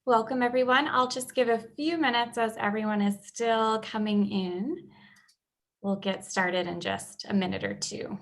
Welcome, everyone. I'll just give a few minutes as everyone is still coming in. We'll get started in just a minute or two.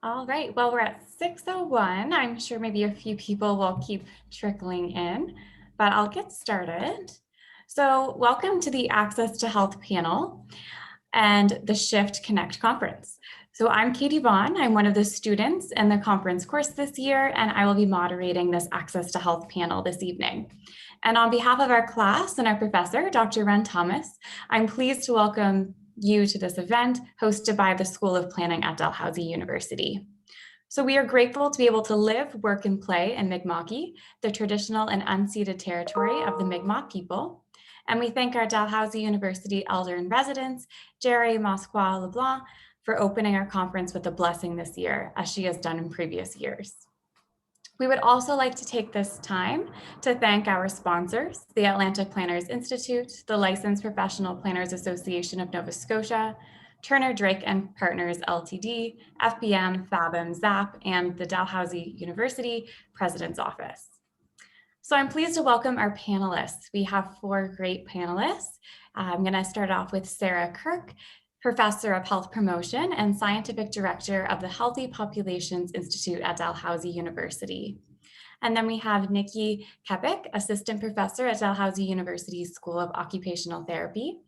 All right, well, we're at 6:01. I'm sure maybe a few people will keep trickling in, but I'll get started. So welcome to the Access to Health panel and the Shift Connect conference. So I'm Katie Vaughn. I'm one of the students in the conference course this year, and I will be moderating this Access to Health panel this evening. And on behalf of our class and our professor, Dr. Ren Thomas, I'm pleased to welcome you to this event hosted by the School of Planning at Dalhousie University. So we are grateful to be able to live, work, and play in Mi'kma'ki, the traditional and unceded territory of the Mi'kmaq people. And we thank our Dalhousie University Elder in Residence, Jerry Mosqua LeBlanc, for opening our conference with a blessing this year, as she has done in previous years. We would also like to take this time to thank our sponsors, the Atlantic Planners Institute, the Licensed Professional Planners Association of Nova Scotia, Turner Drake and Partners Ltd, FBM, Fathom, ZAP, and the Dalhousie University President's Office. So I'm pleased to welcome our panelists. We have 4 great panelists. I'm going to start off with Sara Kirk, Professor of Health Promotion and Scientific Director of the Healthy Populations Institute at Dalhousie University. And then we have Niki Kiepek, Assistant Professor at Dalhousie University's School of Occupational Therapy.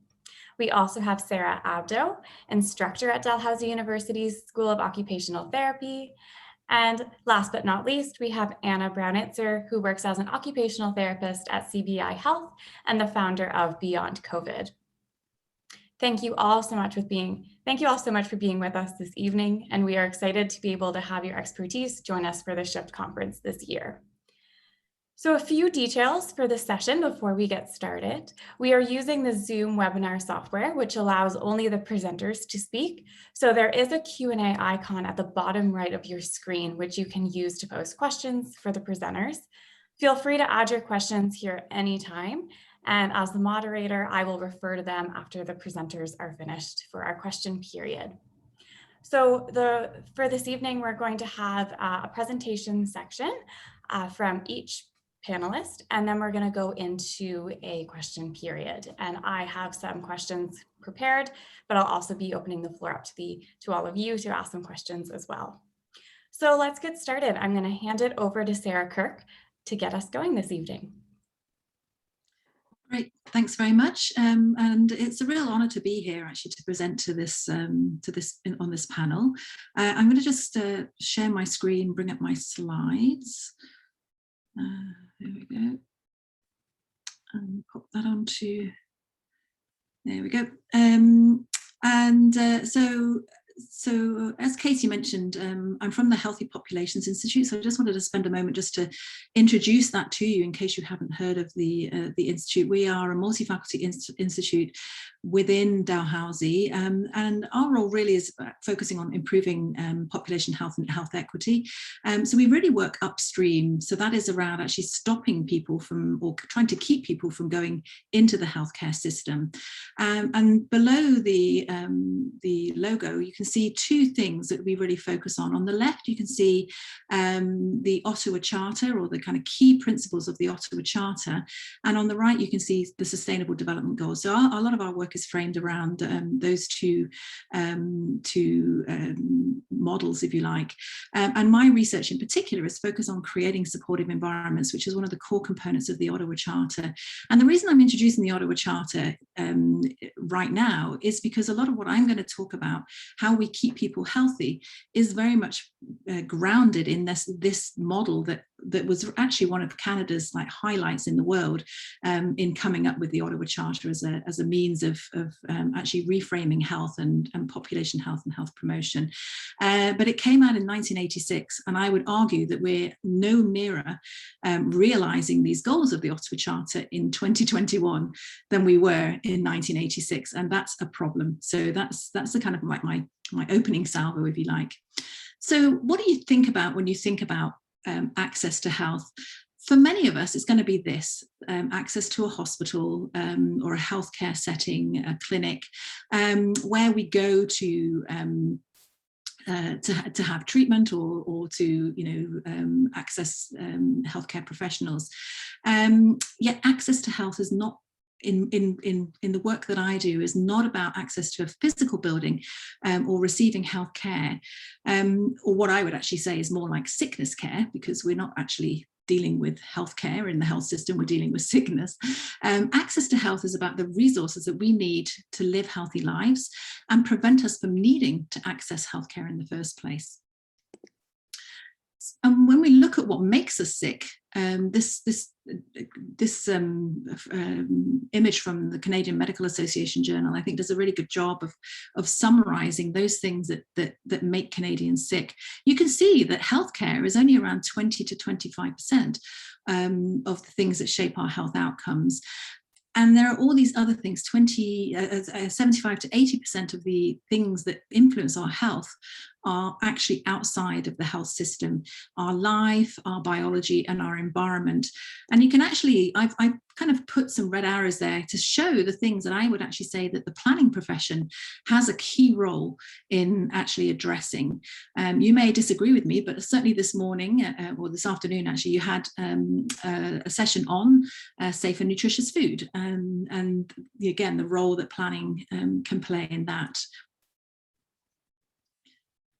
We also have Sarah Abdo, Instructor at Dalhousie University's School of Occupational Therapy. And last but not least, we have Anna Braunizer, who works as an occupational therapist at CBI Health and the founder of Beyond COVID. Thank you all so much for being with us this evening, and we are excited to be able to have your expertise join us for the Shift conference this year. So a few details for the session before we get started. We are using the Zoom webinar software, which allows only the presenters to speak. So there is a Q&A icon at the bottom right of your screen, which you can use to post questions for the presenters. Feel free to add your questions here anytime. And as the moderator, I will refer to them after the presenters are finished for our question period. So for this evening, we're going to have a presentation section from each panelist, and then we're going to go into a question period. And I have some questions prepared, but I'll also be opening the floor up to all of you to ask some questions as well. So let's get started. I'm going to hand it over to Sara Kirk to get us going this evening. Great, thanks very much, and it's a real honour to be here actually to present to this on this panel. I'm going to just share my screen, bring up my slides. There we go, and pop that onto. There we go, So as Katie mentioned, I'm from the Healthy Populations Institute, so I just wanted to spend a moment just to introduce that to you in case you haven't heard of the institute. We are a multi-faculty institute within Dalhousie, and our role really is focusing on improving population health and health equity. So we really work upstream, so that is around actually stopping people from, or trying to keep people from going into the healthcare system. And below the logo, you can see 2 things that we really focus on. On the left, you can see the Ottawa Charter, or the kind of key principles of the Ottawa Charter. And on the right, you can see the Sustainable Development Goals. So a lot of our work is framed around those two models, if you like. And my research in particular is focused on creating supportive environments, which is one of the core components of the Ottawa Charter. And the reason I'm introducing the Ottawa Charter right now is because a lot of what I'm going to talk about, how we keep people healthy, is very much grounded in this model that that was actually one of Canada's like highlights in the world in coming up with the Ottawa Charter as a means of actually reframing health and population health and health promotion. But it came out in 1986, and I would argue that we're no nearer realising these goals of the Ottawa Charter in 2021 than we were in 1986, and that's a problem. So that's the kind of like my opening salvo, if you like. So what do you think about when you think about access to health? For many of us, it's going to be this, access to a hospital or a healthcare setting, a clinic, where we go to have treatment or to access healthcare professionals. Yet access to health is not, in the work that I do, is not about access to a physical building or receiving health care, or what I would actually say is more like sickness care, because we're not actually dealing with healthcare in the health system, we're dealing with sickness. Access to health is about the resources that we need to live healthy lives and prevent us from needing to access healthcare in the first place. And when we look at what makes us sick, this image from the Canadian Medical Association Journal, I think, does a really good job of summarising those things that make Canadians sick. You can see that healthcare is only around 20 to 25% of the things that shape our health outcomes. And there are all these other things, 75 to 80% of the things that influence our health are actually outside of the health system: our life, our biology, and our environment. And you can actually, I've kind of put some red arrows there to show the things that I would actually say that the planning profession has a key role in actually addressing. You may disagree with me, but certainly this morning, or this afternoon actually, you had a session on safe and nutritious food, and again, the role that planning can play in that.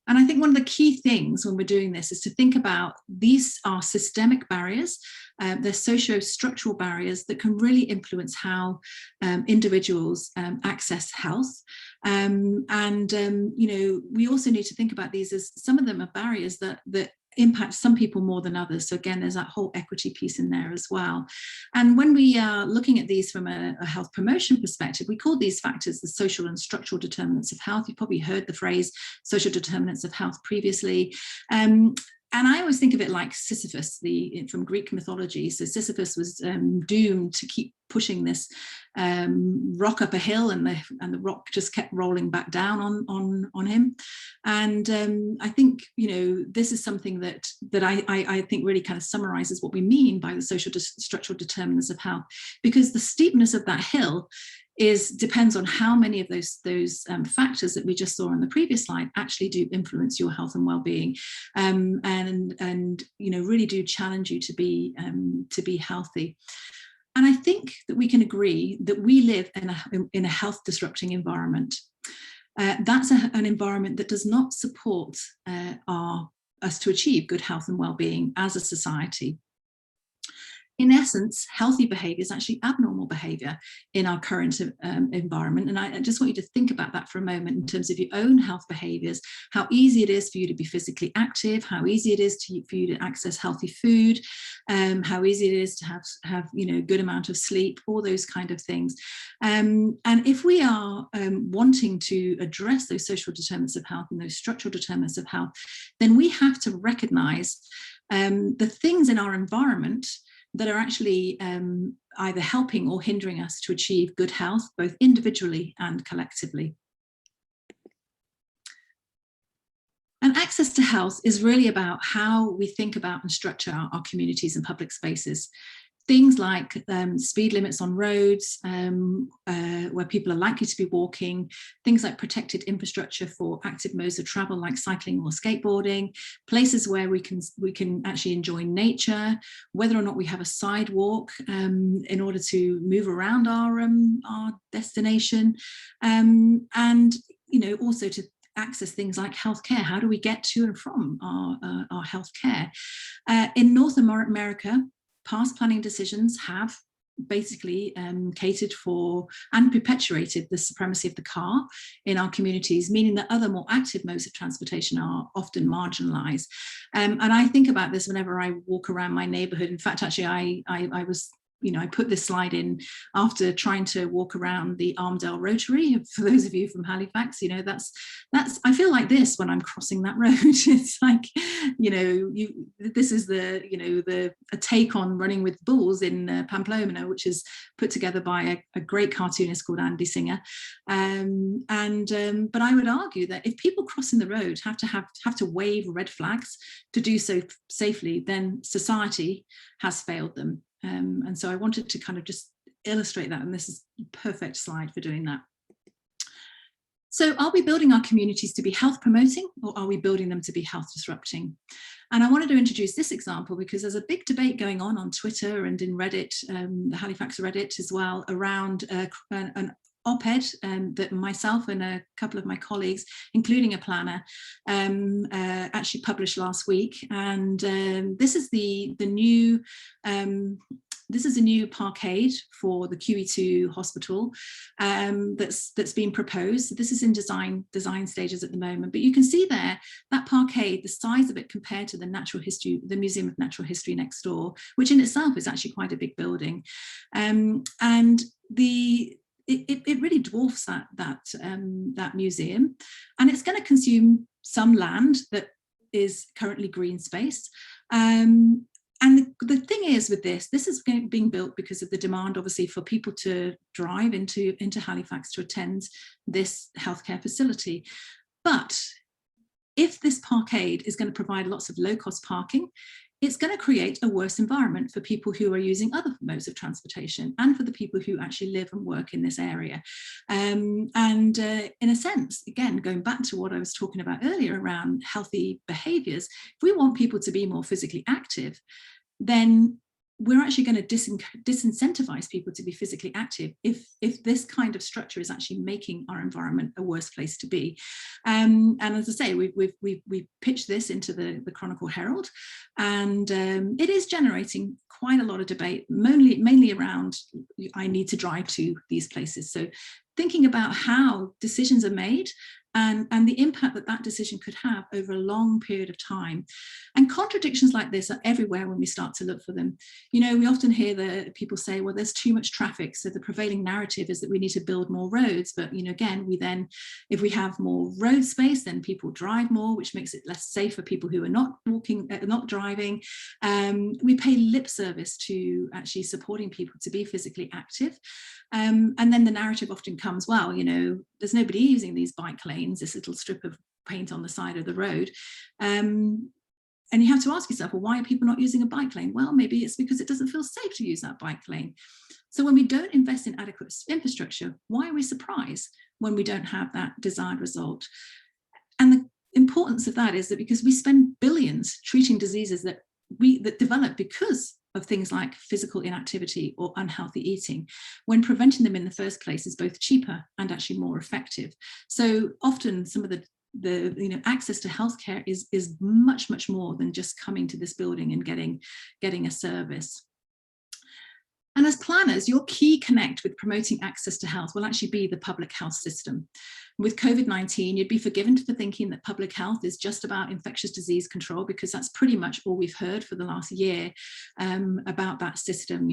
And I think one of the key things when we're doing this is to think about, these are systemic barriers, they're socio-structural barriers that can really influence how individuals access health. We also need to think about these as some of them are barriers that impact some people more than others. So again, there's that whole equity piece in there as well. And when we are looking at these from a health promotion perspective, we call these factors the social and structural determinants of health. You've probably heard the phrase social determinants of health previously. And I always think of it like Sisyphus, from Greek mythology. So Sisyphus was doomed to keep pushing this rock up a hill, and the rock just kept rolling back down on him. And I think, this is something that I think really kind of summarizes what we mean by the social structural determinants of health, because the steepness of that hill depends on how many of those factors that we just saw on the previous slide actually do influence your health and well-being, and really do challenge you to be healthy. And I think that we can agree that we live in a health disrupting environment. That's an environment that does not support us to achieve good health and well-being as a society. In essence, healthy behaviour is actually abnormal behaviour in our current environment. And I just want you to think about that for a moment in terms of your own health behaviours, how easy it is for you to be physically active, how easy it is for you to access healthy food, how easy it is to have good amount of sleep, all those kind of things. And if we are wanting to address those social determinants of health and those structural determinants of health, then we have to recognise the things in our environment that are actually either helping or hindering us to achieve good health, both individually and collectively. And access to health is really about how we think about and structure our communities and public spaces. Things like speed limits on roads, where people are likely to be walking, things like protected infrastructure for active modes of travel like cycling or skateboarding, places where we can actually enjoy nature, whether or not we have a sidewalk in order to move around our destination, and also to access things like healthcare. How do we get to and from our healthcare? In North America, past planning decisions have basically catered for and perpetuated the supremacy of the car in our communities, meaning that other more active modes of transportation are often marginalised. And I think about this whenever I walk around my neighbourhood. In fact, actually, I was, I put this slide in after trying to walk around the Armdale Rotary. For those of you from Halifax, that's I feel like this when I'm crossing that road. It's like, this is a take on Running with Bulls in Pamplona, which is put together by a great cartoonist called Andy Singer. But I would argue that if people crossing the road have to wave red flags to do so safely, then society has failed them. And so I wanted to kind of just illustrate that, and this is a perfect slide for doing that. So are we building our communities to be health promoting, or are we building them to be health disrupting? And I wanted to introduce this example because there's a big debate going on Twitter and in Reddit, the Halifax Reddit as well, around an op-ed that myself and a couple of my colleagues, including a planner, actually published last week. And this is the new this is a new parkade for the QE2 hospital that's been proposed. This is in design stages at the moment, but you can see there that parkade, the size of it compared to the Museum of Natural History next door, which in itself is actually quite a big building, and it really dwarfs that museum, and it's going to consume some land that is currently green space. And the thing is with this is being built because of the demand, obviously, for people to drive into Halifax to attend this healthcare facility. But if this parkade is going to provide lots of low-cost parking, it's going to create a worse environment for people who are using other modes of transportation and for the people who actually live and work in this area. In a sense, again, going back to what I was talking about earlier around healthy behaviours, if we want people to be more physically active, then we're actually going to disincentivize people to be physically active if this kind of structure is actually making our environment a worse place to be. And as I say, we pitched this into the Chronicle Herald, and it is generating quite a lot of debate, mainly around I need to drive to these places. So thinking about how decisions are made and the impact that decision could have over a long period of time. And contradictions like this are everywhere when we start to look for them. We often hear that people say, well, there's too much traffic, so the prevailing narrative is that we need to build more roads. But again, if we have more road space, then people drive more, which makes it less safe for people who are not driving. We pay lip service to actually supporting people to be physically active. And then the narrative often comes, well, there's nobody using these bike lanes, this little strip of paint on the side of the road. And you have to ask yourself, well, why are people not using a bike lane? Well, maybe it's because it doesn't feel safe to use that bike lane. So when we don't invest in adequate infrastructure, why are we surprised when we don't have that desired result? And the importance of that is that because we spend billions treating diseases that develop because of things like physical inactivity or unhealthy eating, when preventing them in the first place is both cheaper and actually more effective. So often some of the access to healthcare is much more than just coming to this building and getting a service. And as planners, your key connect with promoting access to health will actually be the public health system. With COVID-19, you'd be forgiven for thinking that public health is just about infectious disease control, because that's pretty much all we've heard for the last year about that system.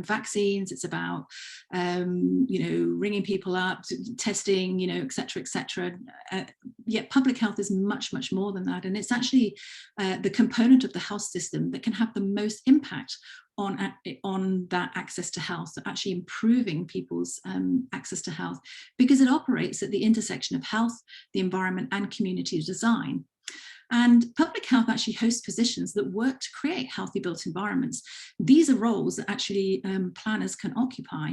Vaccines, it's about, ringing people up, testing, et cetera, yet public health is much more than that. And it's actually the component of the health system that can have the most impact on that access to health, so actually improving people's access to health, because it operates at the intersection of health, the environment, and community design. And public health actually hosts positions that work to create healthy built environments. These are roles that actually planners can occupy.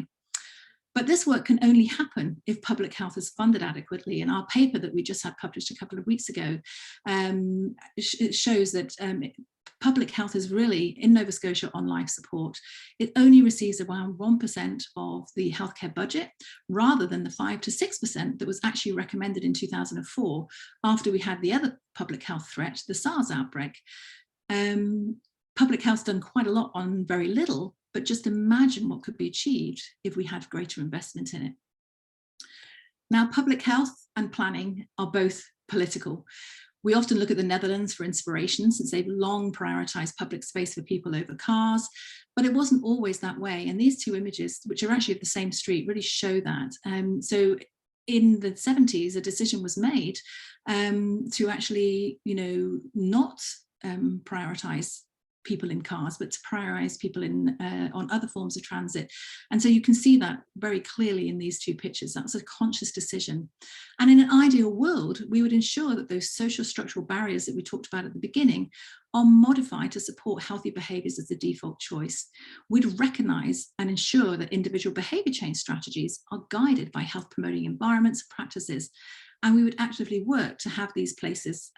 But this work can only happen if public health is funded adequately. And our paper that we just had published a couple of weeks ago, it shows that public health is really, in Nova Scotia, on life support. It only receives around 1% of the healthcare budget, rather than the 5 to 6% that was actually recommended in 2004, after we had the other public health threat, the SARS outbreak. Public health's done quite a lot on very little, but just imagine what could be achieved if we had greater investment in it. Now, public health and planning are both political. We often look at the Netherlands for inspiration, since they've long prioritized public space for people over cars, but it wasn't always that way. And these two images, which are actually of the same street, really show that. So in the 70s, a decision was made to actually, not prioritize people in cars, but to prioritize people on other forms of transit. And so you can see that very clearly in these two pictures. That was a conscious decision. And in an ideal world, we would ensure that those social structural barriers that we talked about at the beginning are modified to support healthy behaviors as the default choice. We'd recognize and ensure that individual behavior change strategies are guided by health promoting environments, practices, and we would actively work to have these places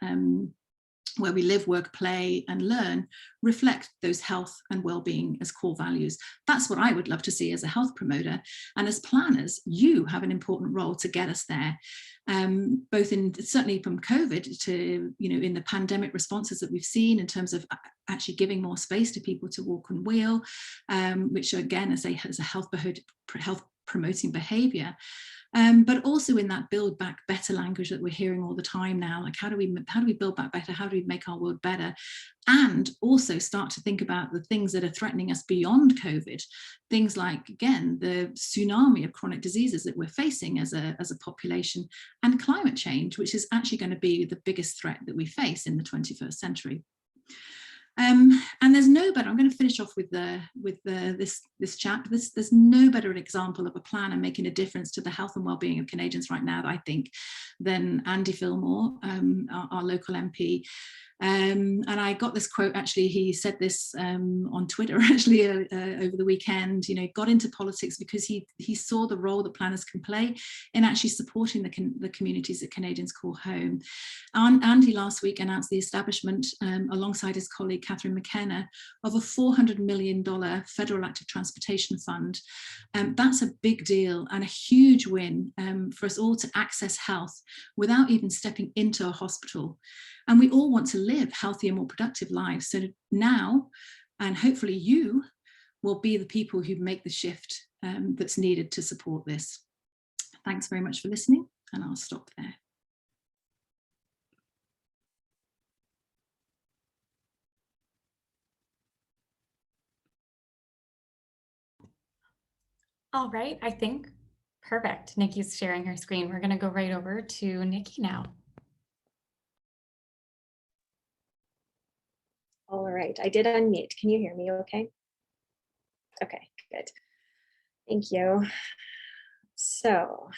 where we live, work, play, and learn reflect those health and well-being as core values. That's what I would love to see as a health promoter. And as planners, you have an important role to get us there, both in certainly from COVID to, in the pandemic responses that we've seen in terms of actually giving more space to people to walk and wheel, which again, as a health promoting behavior. But also in that build back better language that we're hearing all the time now, like how do we build back better? How do we make our world better? And also start to think about the things that are threatening us beyond COVID, things like, again, the tsunami of chronic diseases that we're facing as a population, and climate change, which is actually going to be the biggest threat that we face in the 21st century. And there's no better, I'm going to finish off with this chapter. There's no better example of a plan and making a difference to the health and well-being of Canadians right now, I think, than Andy Fillmore, our local MP. And I got this quote, actually, he said this on Twitter, actually, over the weekend, got into politics because he saw the role that planners can play in actually supporting the communities that Canadians call home. Andy last week announced the establishment, alongside his colleague Catherine McKenna, of a $400 million federal active transportation fund. That's a big deal and a huge win for us all to access health without even stepping into a hospital. And we all want to live healthier, more productive lives. So now, and hopefully you will be the people who make the shift that's needed to support this. Thanks very much for listening, and I'll stop there. All right, I think perfect. Niki's sharing her screen. We're going to go right over to Niki now. All right, I did unmute. Can you hear me okay? Okay, good. Thank you. So,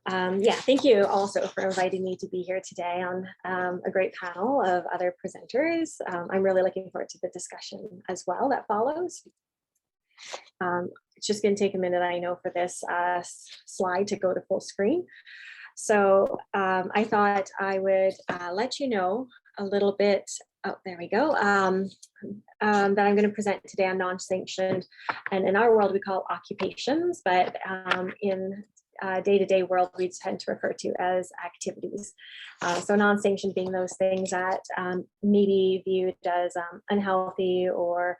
yeah, thank you also for inviting me to be here today on a great panel of other presenters. I'm really looking forward to the discussion as well that follows. It's just going to take a minute, I know, for this slide to go to full screen. So I thought I would let you know a little bit. Oh, there we go. That I'm going to present today on non-sanctioned, and in our world we call occupations, but in day-to-day world we tend to refer to as activities. So non-sanctioned being those things that may be viewed as unhealthy or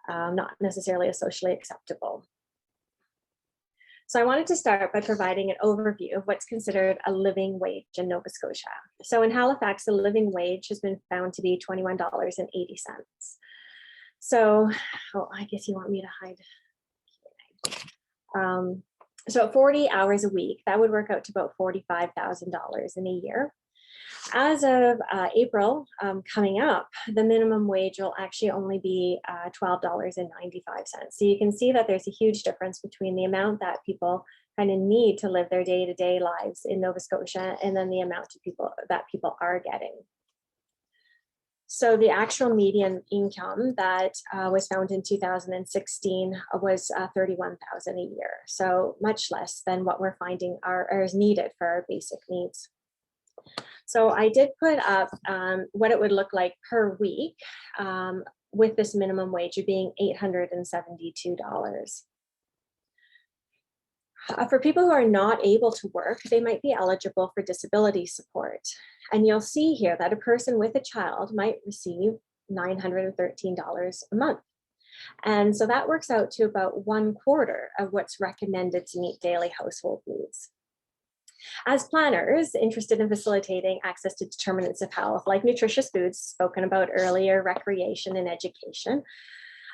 not necessarily as socially acceptable. So I wanted to start by providing an overview of what's considered a living wage in Nova Scotia. So in Halifax, the living wage has been found to be $21.80. So, oh, I guess you want me to hide. So at 40 hours a week, that would work out to about $45,000 in a year. As of April coming up, the minimum wage will actually only be $12.95. So you can see that there's a huge difference between the amount that people kind of need to live their day-to-day lives in Nova Scotia and then the amount of people are getting. So the actual median income that was found in 2016 was $31,000 a year. So much less than what we're finding is needed for our basic needs. So I did put up what it would look like per week with this minimum wage of being $872. For people who are not able to work, they might be eligible for disability support. And you'll see here that a person with a child might receive $913 a month. And so that works out to about 1/4 of what's recommended to meet daily household needs. As planners interested in facilitating access to determinants of health, like nutritious foods spoken about earlier, recreation and education,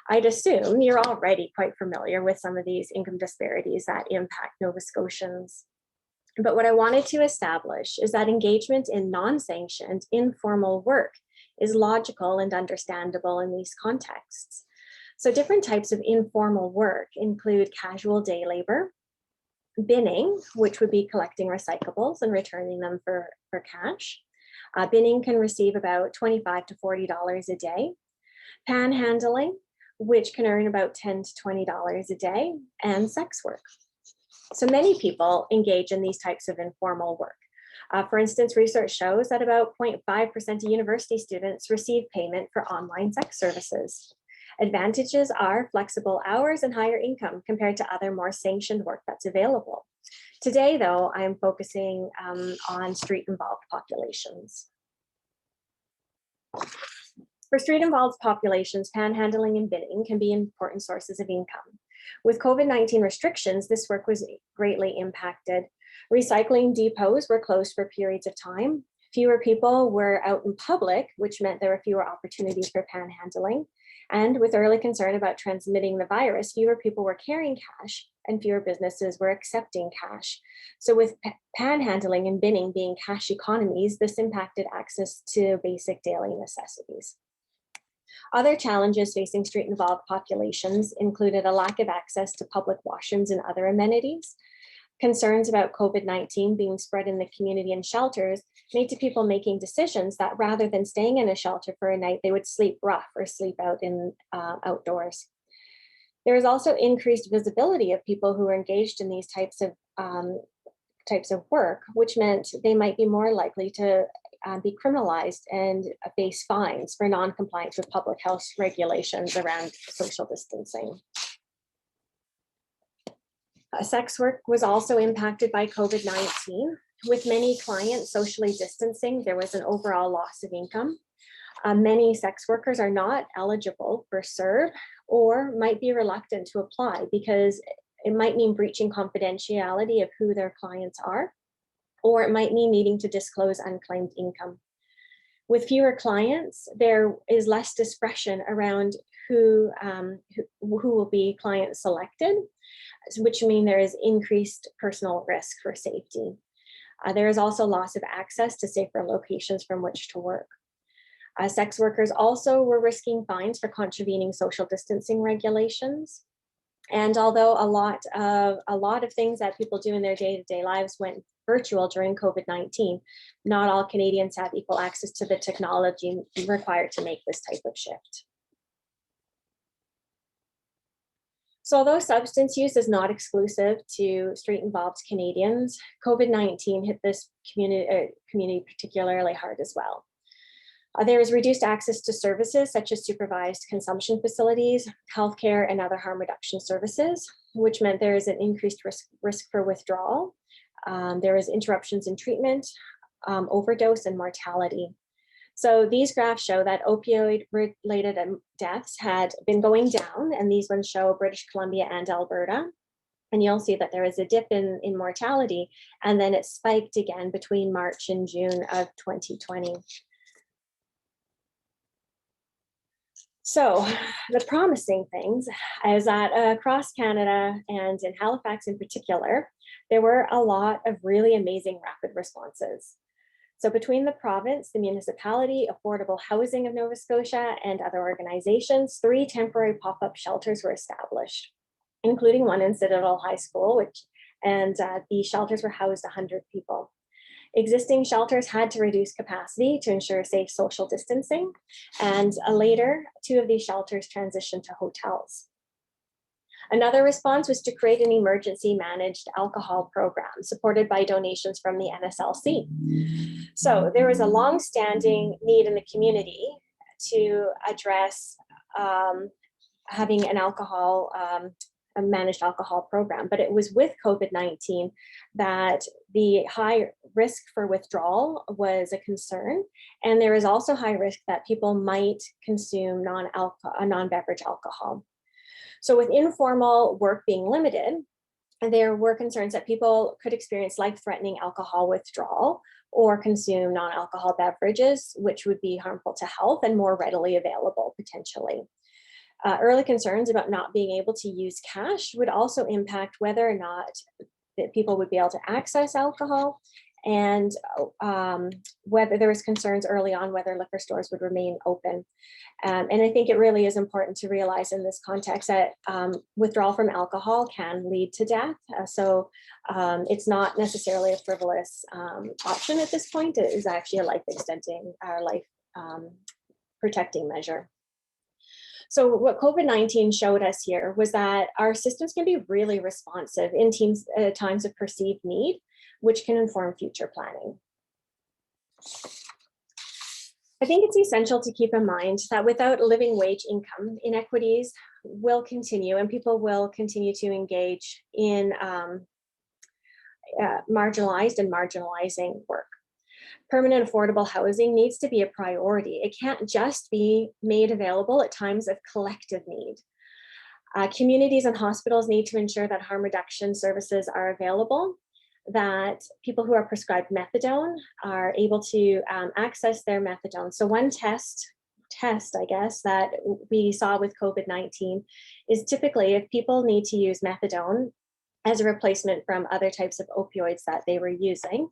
I'd assume you're already quite familiar with some of these income disparities that impact Nova Scotians. But what I wanted to establish is that engagement in non-sanctioned, informal work is logical and understandable in these contexts. So different types of informal work include casual day labor, binning, which would be collecting recyclables and returning them for cash. Binning can receive about $25 to $40 a day. Panhandling, which can earn about $10 to $20 a day, and sex work. So many people engage in these types of informal work. For instance, research shows that about 0.5% of university students receive payment for online sex services. Advantages are flexible hours and higher income compared to other more sanctioned work that's available. Today, though, I am focusing on street-involved populations. For street-involved populations, panhandling and binning can be important sources of income. With COVID-19 restrictions, this work was greatly impacted. Recycling depots were closed for periods of time. Fewer people were out in public, which meant there were fewer opportunities for panhandling. And with early concern about transmitting the virus, fewer people were carrying cash and fewer businesses were accepting cash. So with panhandling and binning being cash economies, this impacted access to basic daily necessities. Other challenges facing street-involved populations included a lack of access to public washrooms and other amenities. Concerns about COVID-19 being spread in the community and shelters made to people making decisions that rather than staying in a shelter for a night, they would sleep rough or sleep out in outdoors. There is also increased visibility of people who are engaged in these types of work, which meant they might be more likely to be criminalized and face fines for non-compliance with public health regulations around social distancing. Sex work was also impacted by COVID-19. With many clients socially distancing, there was an overall loss of income. Many sex workers are not eligible for CERB or might be reluctant to apply because it might mean breaching confidentiality of who their clients are, or it might mean needing to disclose unclaimed income. With fewer clients, there is less discretion around who will be client selected, which means there is increased personal risk for safety. There is also loss of access to safer locations from which to work. Sex workers also were risking fines for contravening social distancing regulations. And although a lot of things that people do in their day-to-day lives went virtual during COVID-19, not all Canadians have equal access to the technology required to make this type of shift. So although substance use is not exclusive to street-involved Canadians, COVID-19 hit this community particularly hard as well. There is reduced access to services such as supervised consumption facilities, healthcare, and other harm reduction services, which meant there is an increased risk for withdrawal. There is interruptions in treatment, overdose, and mortality. So these graphs show that opioid-related deaths had been going down, and these ones show British Columbia and Alberta. And you'll see that there is a dip in mortality, and then it spiked again between March and June of 2020. So the promising things is that across Canada and in Halifax in particular, there were a lot of really amazing rapid responses. So between the province, the municipality, affordable housing of Nova Scotia, and other organizations, 3 temporary pop-up shelters were established, including one in Citadel High School, the shelters were housed 100 people. Existing shelters had to reduce capacity to ensure safe social distancing, and later, 2 of these shelters transitioned to hotels. Another response was to create an emergency managed alcohol program supported by donations from the NSLC. So there was a long-standing need in the community to address having an a managed alcohol program, but it was with COVID-19 that the high risk for withdrawal was a concern. And there is also high risk that people might consume non-beverage alcohol. So with informal work being limited, there were concerns that people could experience life-threatening alcohol withdrawal or consume non-alcohol beverages, which would be harmful to health and more readily available potentially. Early concerns about not being able to use cash would also impact whether or not that people would be able to access alcohol, and whether there was concerns early on whether liquor stores would remain open. And I think it really is important to realize in this context that withdrawal from alcohol can lead to death. So it's not necessarily a frivolous option at this point. It is actually a life-extending, life protecting measure. So what COVID-19 showed us here was that our systems can be really responsive in times of perceived need, which can inform future planning. I think it's essential to keep in mind that without living wage income, inequities will continue and people will continue to engage in marginalized and marginalizing work. Permanent affordable housing needs to be a priority. It can't just be made available at times of collective need. Communities and hospitals need to ensure that harm reduction services are available, that people who are prescribed methadone are able to access their methadone. So one test, I guess, that we saw with COVID-19 is typically if people need to use methadone as a replacement from other types of opioids that they were using,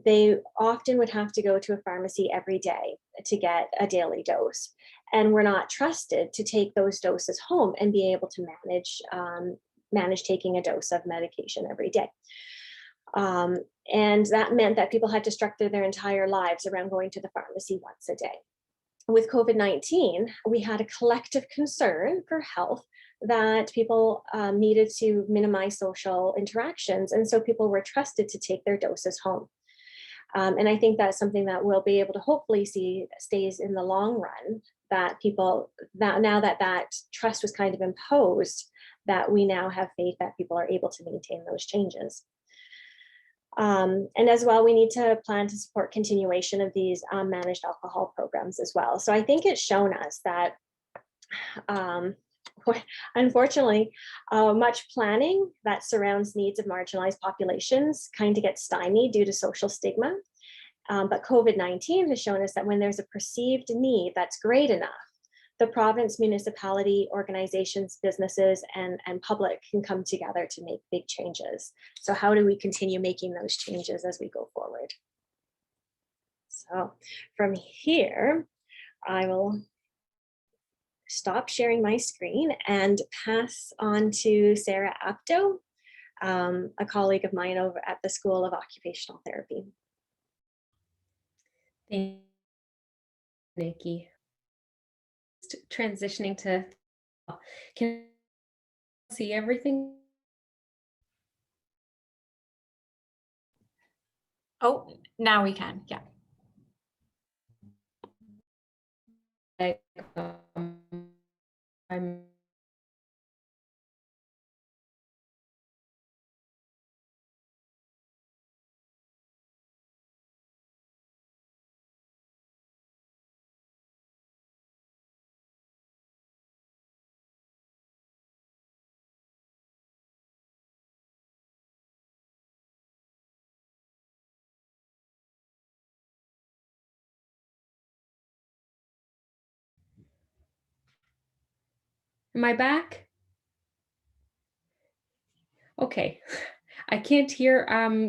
they often would have to go to a pharmacy every day to get a daily dose. And we're not trusted to take those doses home and be able to manage taking a dose of medication every day. And that meant that people had to structure their entire lives around going to the pharmacy once a day. With COVID-19, we had a collective concern for health that people needed to minimize social interactions. And so people were trusted to take their doses home. And I think that's something that we'll be able to hopefully see stays in the long run, that people, that now that that trust was kind of imposed, that we now have faith that people are able to maintain those changes. And as well, we need to plan to support continuation of these managed alcohol programs as well. So I think it's shown us that unfortunately, much planning that surrounds needs of marginalized populations kind of gets stymied due to social stigma. But COVID-19 has shown us that when there's a perceived need that's great enough, the province, municipality, organizations, businesses, and public can come together to make big changes. So how do we continue making those changes as we go forward? So from here, I will stop sharing my screen and pass on to Sara Abdo, a colleague of mine over at the School of Occupational Therapy. Thank you, Niki. Transitioning to, can you see everything? Oh, now we can, yeah. I'm Am I back? Okay, I can't hear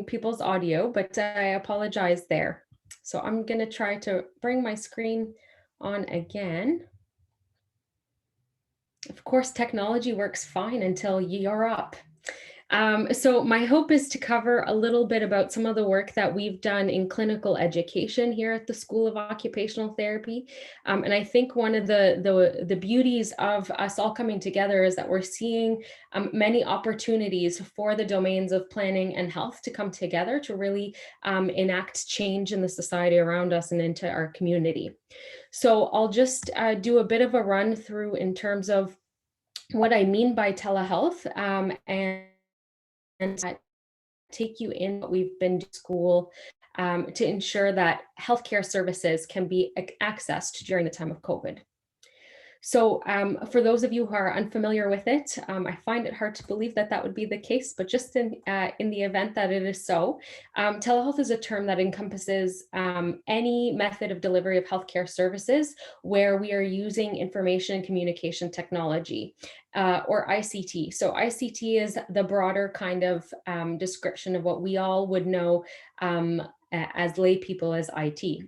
people's audio, but I apologize there. So I'm gonna try to bring my screen on again. Of course, technology works fine until you're up. So my hope is to cover a little bit about some of the work that we've done in clinical education here at the School of Occupational Therapy. And I think one of the beauties of us all coming together is that we're seeing many opportunities for the domains of planning and health to come together to really enact change in the society around us and into our community. So I'll just do a bit of a run through in terms of what I mean by telehealth and take you in what we've been to school to ensure that healthcare services can be accessed during the time of COVID. So for those of you who are unfamiliar with it, I find it hard to believe that that would be the case, but just in the event that it is so, telehealth is a term that encompasses any method of delivery of healthcare services where we are using information and communication technology, or ICT. So ICT is the broader kind of description of what we all would know as lay people as IT.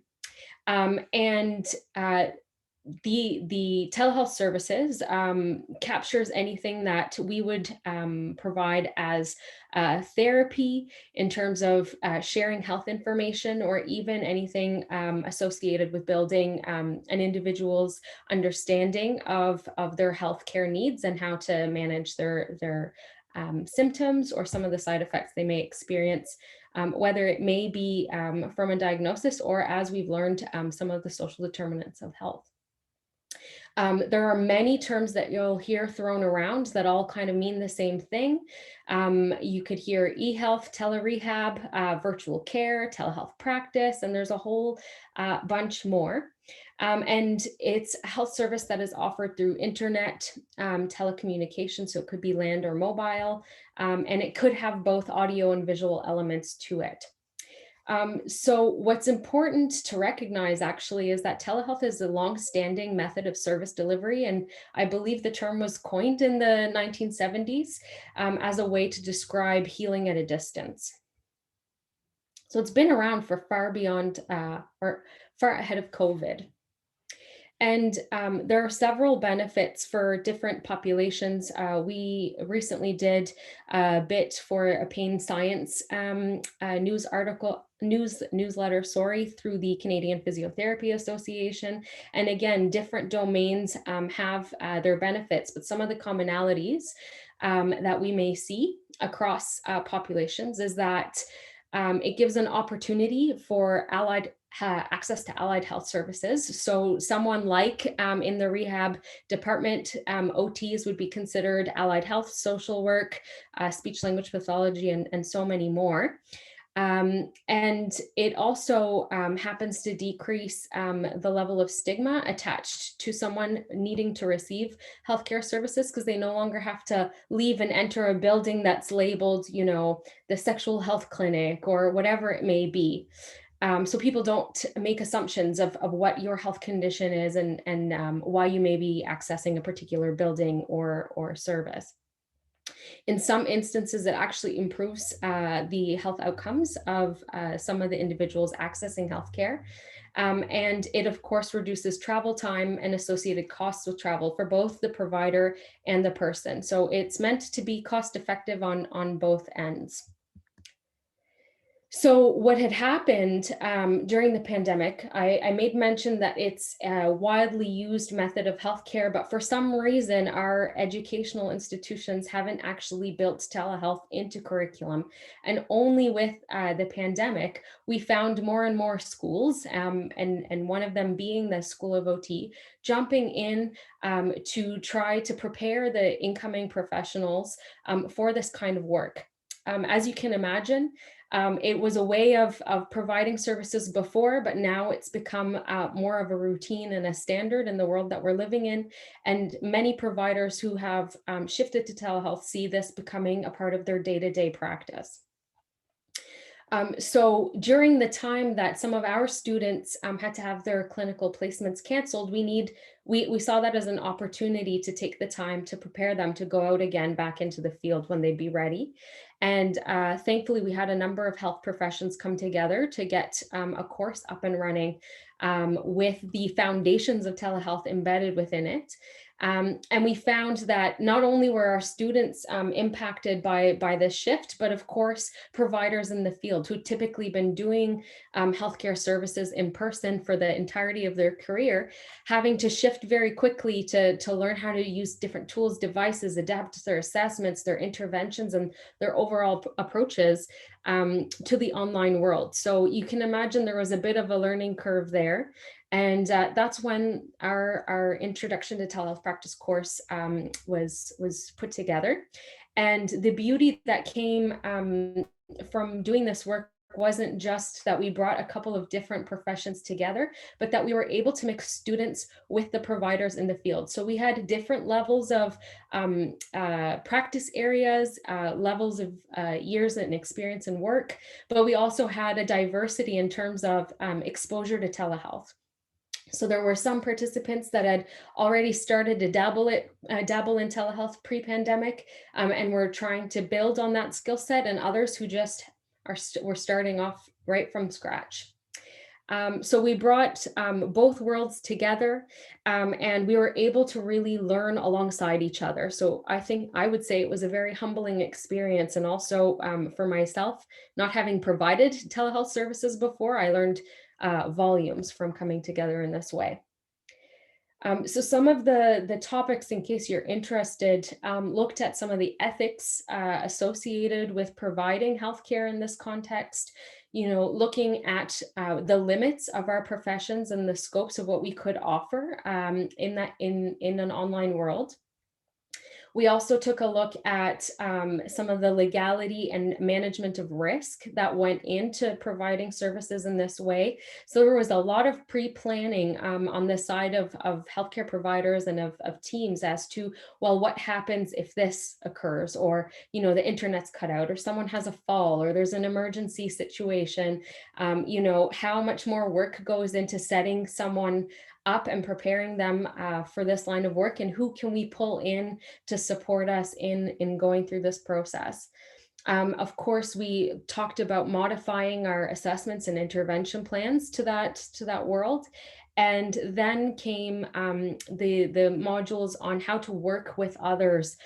The telehealth services captures anything that we would provide as therapy in terms of sharing health information, or even anything associated with building an individual's understanding of their healthcare needs and how to manage their symptoms or some of the side effects they may experience, whether it may be from a diagnosis or, as we've learned, some of the social determinants of health. There are many terms that you'll hear thrown around that all kind of mean the same thing. You could hear e-health, telerehab, virtual care, telehealth practice, and there's a whole bunch more. And it's a health service that is offered through internet telecommunication, so it could be land or mobile, and it could have both audio and visual elements to it. So what's important to recognize actually is that telehealth is a long-standing method of service delivery, and I believe the term was coined in the 1970s as a way to describe healing at a distance. So it's been around for far beyond or far ahead of COVID. And there are several benefits for different populations. We recently did a bit for a pain science newsletter, through the Canadian Physiotherapy Association. And again, different domains have their benefits, but some of the commonalities that we may see across populations is that it gives an opportunity for access to allied health services. So someone like in the rehab department, OTs would be considered allied health, social work, speech language pathology, and so many more. And it also happens to decrease the level of stigma attached to someone needing to receive healthcare services, because they no longer have to leave and enter a building that's labeled, you know, the sexual health clinic or whatever it may be. So people don't make assumptions of what your health condition is and why you may be accessing a particular building or service. In some instances, it actually improves the health outcomes of some of the individuals accessing healthcare. And it, of course, reduces travel time and associated costs with travel for both the provider and the person. So it's meant to be cost effective on both ends. So what had happened during the pandemic, I made mention that it's a widely used method of healthcare, but for some reason, our educational institutions haven't actually built telehealth into curriculum. And only with the pandemic, we found more and more schools, and one of them being the School of OT, jumping in to try to prepare the incoming professionals for this kind of work. As you can imagine, it was a way of providing services before, but now it's become more of a routine and a standard in the world that we're living in. And many providers who have shifted to telehealth see this becoming a part of their day-to-day practice. So during the time that some of our students had to have their clinical placements canceled, we saw that as an opportunity to take the time to prepare them to go out again back into the field when they'd be ready. And thankfully, we had a number of health professions come together to get a course up and running with the foundations of telehealth embedded within it. And we found that not only were our students impacted by this shift, but of course, providers in the field who typically been doing healthcare services in person for the entirety of their career, having to shift very quickly to learn how to use different tools, devices, adapt their assessments, their interventions, and their overall approaches to the online world. So you can imagine there was a bit of a learning curve there. And that's when our introduction to telehealth practice course was put together. And the beauty that came from doing this work wasn't just that we brought a couple of different professions together, but that we were able to mix students with the providers in the field. So we had different levels of practice areas, levels of years and experience and work, but we also had a diversity in terms of exposure to telehealth. So there were some participants that had already started to dabble in telehealth pre-pandemic, and were trying to build on that skill set, and others who just were starting off right from scratch. So we brought both worlds together, and we were able to really learn alongside each other. So I would say it was a very humbling experience. And also for myself, not having provided telehealth services before, I learned volumes from coming together in this way. So some of the topics, in case you're interested, looked at some of the ethics associated with providing healthcare in this context, looking at the limits of our professions and the scopes of what we could offer in an online world. We also took a look at some of the legality and management of risk that went into providing services in this way. So there was a lot of pre-planning on the side of healthcare providers and of teams as to, well, what happens if this occurs, or, the internet's cut out, or someone has a fall, or there's an emergency situation. How much more work goes into setting someone up and preparing them for this line of work, and who can we pull in to support us in going through this process. Of course, we talked about modifying our assessments and intervention plans to that world. And then came the modules on how to work with others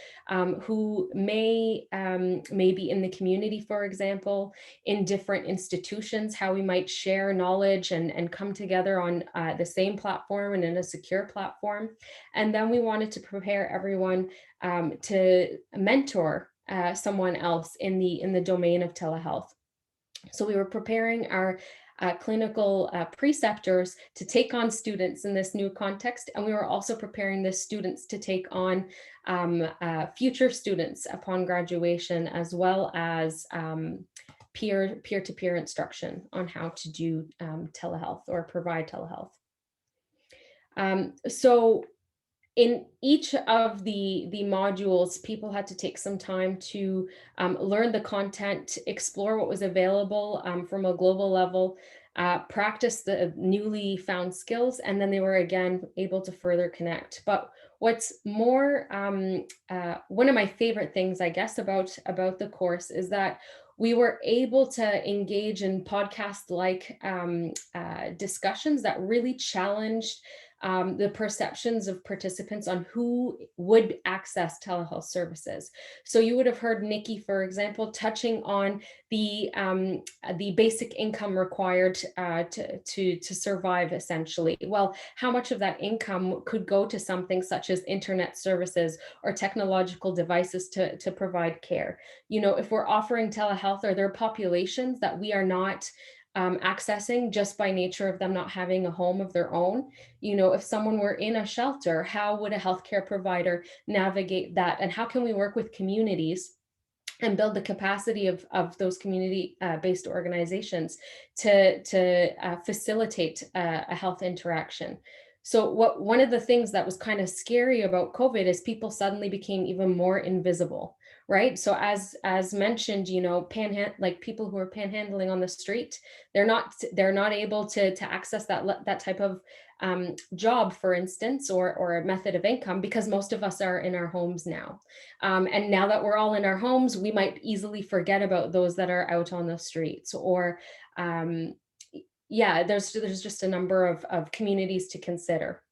who may be in the community, for example, in different institutions, how we might share knowledge and come together on the same platform and in a secure platform. And then we wanted to prepare everyone to mentor someone else in the domain of telehealth. So we were preparing our clinical preceptors to take on students in this new context. And we were also preparing the students to take on future students upon graduation, as well as peer-to-peer instruction on how to do telehealth or provide telehealth. So in each of the modules, people had to take some time to learn the content, explore what was available from a global level, practice the newly found skills, and then they were again able to further connect. But what's more, one of my favorite things, I guess, about the course is that we were able to engage in podcast-like discussions that really challenged the perceptions of participants on who would access telehealth services. So you would have heard Niki, for example, touching on the basic income required to survive, essentially. Well, how much of that income could go to something such as internet services or technological devices to provide care? If we're offering telehealth, are there populations that we are not accessing just by nature of them not having a home of their own? If someone were in a shelter, how would a healthcare provider navigate that? And how can we work with communities and build the capacity of those community-based organizations to facilitate a health interaction? So one of the things that was kind of scary about COVID is people suddenly became even more invisible, right? So as mentioned, like people who are panhandling on the street, they're not able to access that type of job, for instance, or a method of income, because most of us are in our homes now. And now that we're all in our homes, we might easily forget about those that are out on the streets, or there's just a number of communities to consider.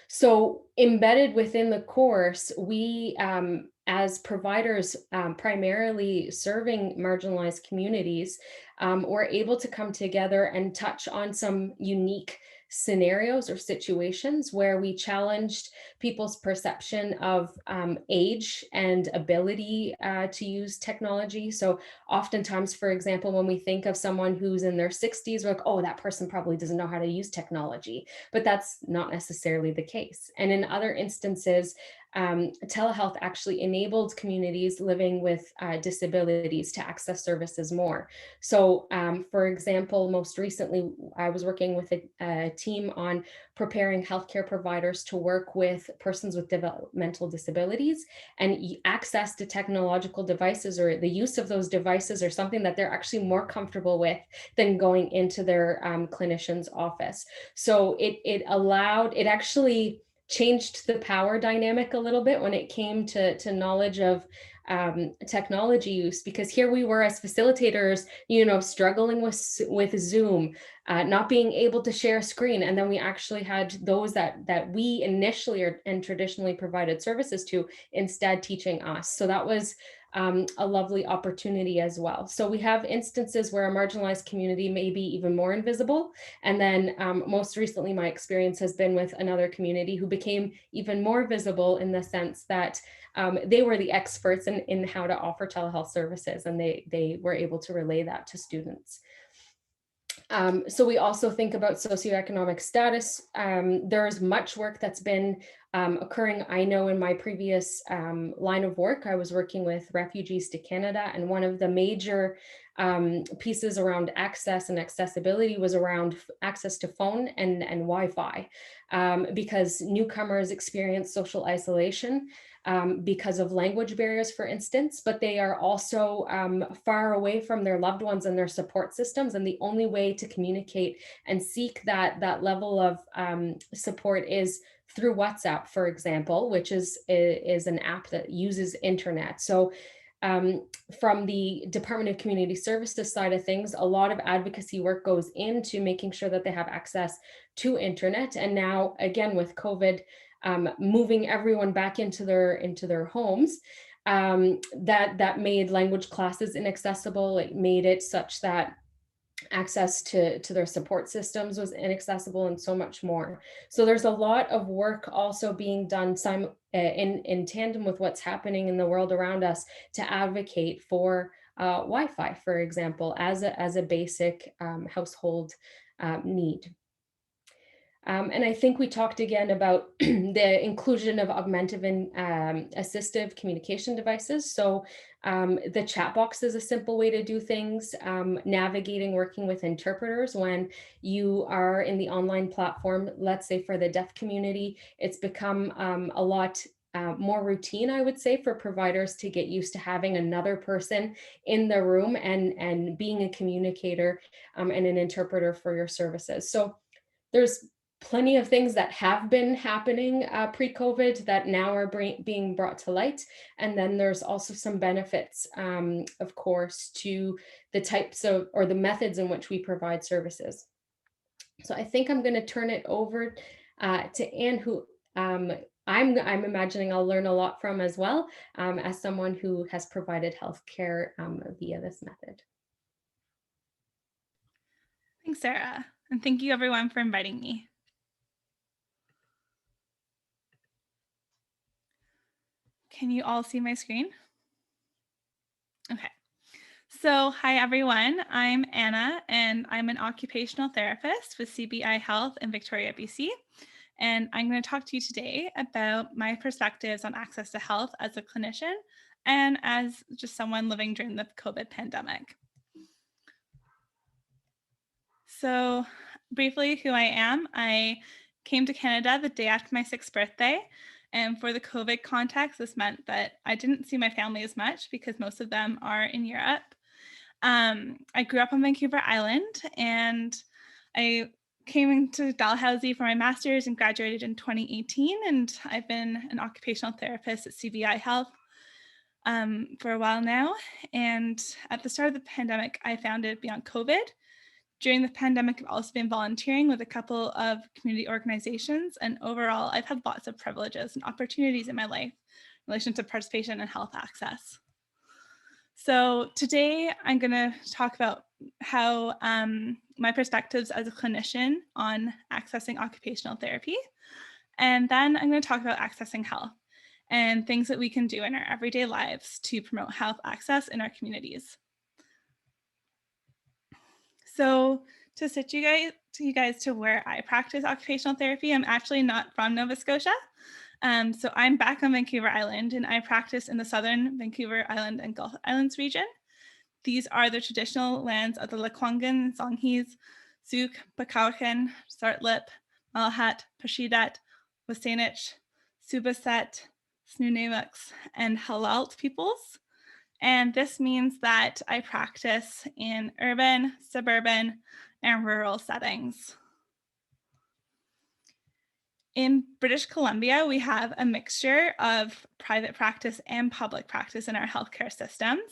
So embedded within the course, we, as providers primarily serving marginalized communities, were able to come together and touch on some unique scenarios or situations where we challenged people's perception of age and ability to use technology. So oftentimes, for example, when we think of someone who's in their 60s, we're like, oh, that person probably doesn't know how to use technology, but that's not necessarily the case. And in other instances, telehealth actually enabled communities living with disabilities to access services more. So for example, most recently, I was working with a team on preparing healthcare providers to work with persons with developmental disabilities, and access to technological devices or the use of those devices are something that they're actually more comfortable with than going into their clinician's office. So it actually changed the power dynamic a little bit when it came to knowledge of technology use, because here we were as facilitators, struggling with Zoom, not being able to share a screen, and then we actually had those that we initially and traditionally provided services to instead teaching us. So that was a lovely opportunity as well. So we have instances where a marginalized community may be even more invisible. And then most recently, my experience has been with another community who became even more visible in the sense that they were the experts in how to offer telehealth services, and they were able to relay that to students. So we also think about socioeconomic status. There's much work that's been occurring. I know in my previous line of work, I was working with refugees to Canada, and one of the major pieces around access and accessibility was around access to phone and Wi-Fi, because newcomers experience social isolation because of language barriers, for instance, but they are also far away from their loved ones and their support systems. And the only way to communicate and seek that level of support is through WhatsApp, for example, which is an app that uses internet. So from the Department of Community Services side of things, a lot of advocacy work goes into making sure that they have access to internet. And now, again, with COVID, moving everyone back into their homes, that made language classes inaccessible. It made it such that access to their support systems was inaccessible, and so much more. So there's a lot of work also being done in tandem with what's happening in the world around us to advocate for Wi-Fi, for example, as a basic household need. And I think we talked again about the inclusion of augmentative and assistive communication devices. So the chat box is a simple way to do things, navigating, working with interpreters when you are in the online platform. Let's say for the deaf community, it's become a lot more routine, I would say, for providers to get used to having another person in the room and being a communicator and an interpreter for your services. So there's plenty of things that have been happening pre-COVID that now are being brought to light. And then there's also some benefits, of course, to the types of, or the methods in which we provide services. So I think I'm going to turn it over to Anne, who I'm imagining I'll learn a lot from as well, as someone who has provided healthcare via this method. Thanks, Sarah. And thank you everyone for inviting me. Can you all see my screen? Okay. So hi everyone, I'm Anna and I'm an occupational therapist with CBI Health in Victoria, BC. And I'm going to talk to you today about my perspectives on access to health as a clinician and as just someone living during the COVID pandemic. So briefly who I am, I came to Canada the day after my 6th birthday. And for the COVID context, this meant that I didn't see my family as much because most of them are in Europe. I grew up on Vancouver Island and I came into Dalhousie for my master's and graduated in 2018. And I've been an occupational therapist at CBI Health for a while now. And at the start of the pandemic, I founded Beyond COVID. During the pandemic, I've also been volunteering with a couple of community organizations, and overall, I've had lots of privileges and opportunities in my life in relation to participation and health access. So today, I'm going to talk about how my perspectives as a clinician on accessing occupational therapy, and then I'm going to talk about accessing health and things that we can do in our everyday lives to promote health access in our communities. So to sit you guys to where I practice occupational therapy, I'm actually not from Nova Scotia. So I'm back on Vancouver Island, and I practice in the southern Vancouver Island and Gulf Islands region. These are the traditional lands of the Lekwungen, Songhees, Zuk, Pakauken, Sartlip, Malahat, Pashidat, Wasanich, Subaset, Snuneymuxw, and Halalt peoples. And this means that I practice in urban, suburban, and rural settings. In British Columbia, we have a mixture of private practice and public practice in our healthcare systems.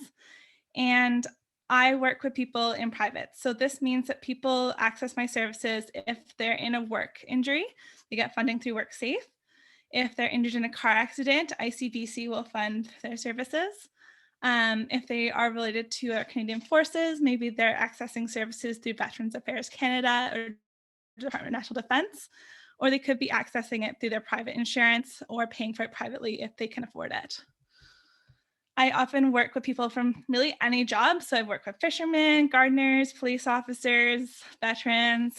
And I work with people in private. So this means that people access my services if they're in a work injury, they get funding through WorkSafe. If they're injured in a car accident, ICBC will fund their services. If they are related to our Canadian Forces, maybe they're accessing services through Veterans Affairs Canada or Department of National Defense, or they could be accessing it through their private insurance or paying for it privately if they can afford it. I often work with people from really any job. So I've worked with fishermen, gardeners, police officers, veterans,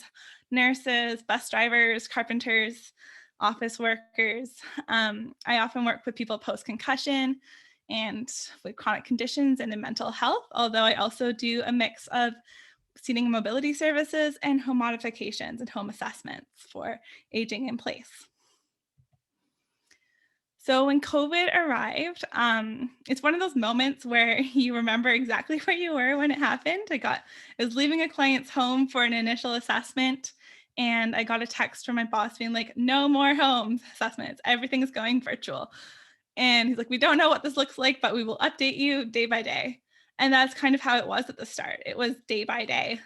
nurses, bus drivers, carpenters, office workers. I often work with people post-concussion and with chronic conditions and in mental health, although I also do a mix of seating and mobility services and home modifications and home assessments for aging in place. So when COVID arrived, it's one of those moments where you remember exactly where you were when it happened. I was leaving a client's home for an initial assessment, and I got a text from my boss being like, no more home assessments, everything is going virtual. And he's like, we don't know what this looks like, but we will update you day by day. And that's kind of how it was at the start. It was day by day.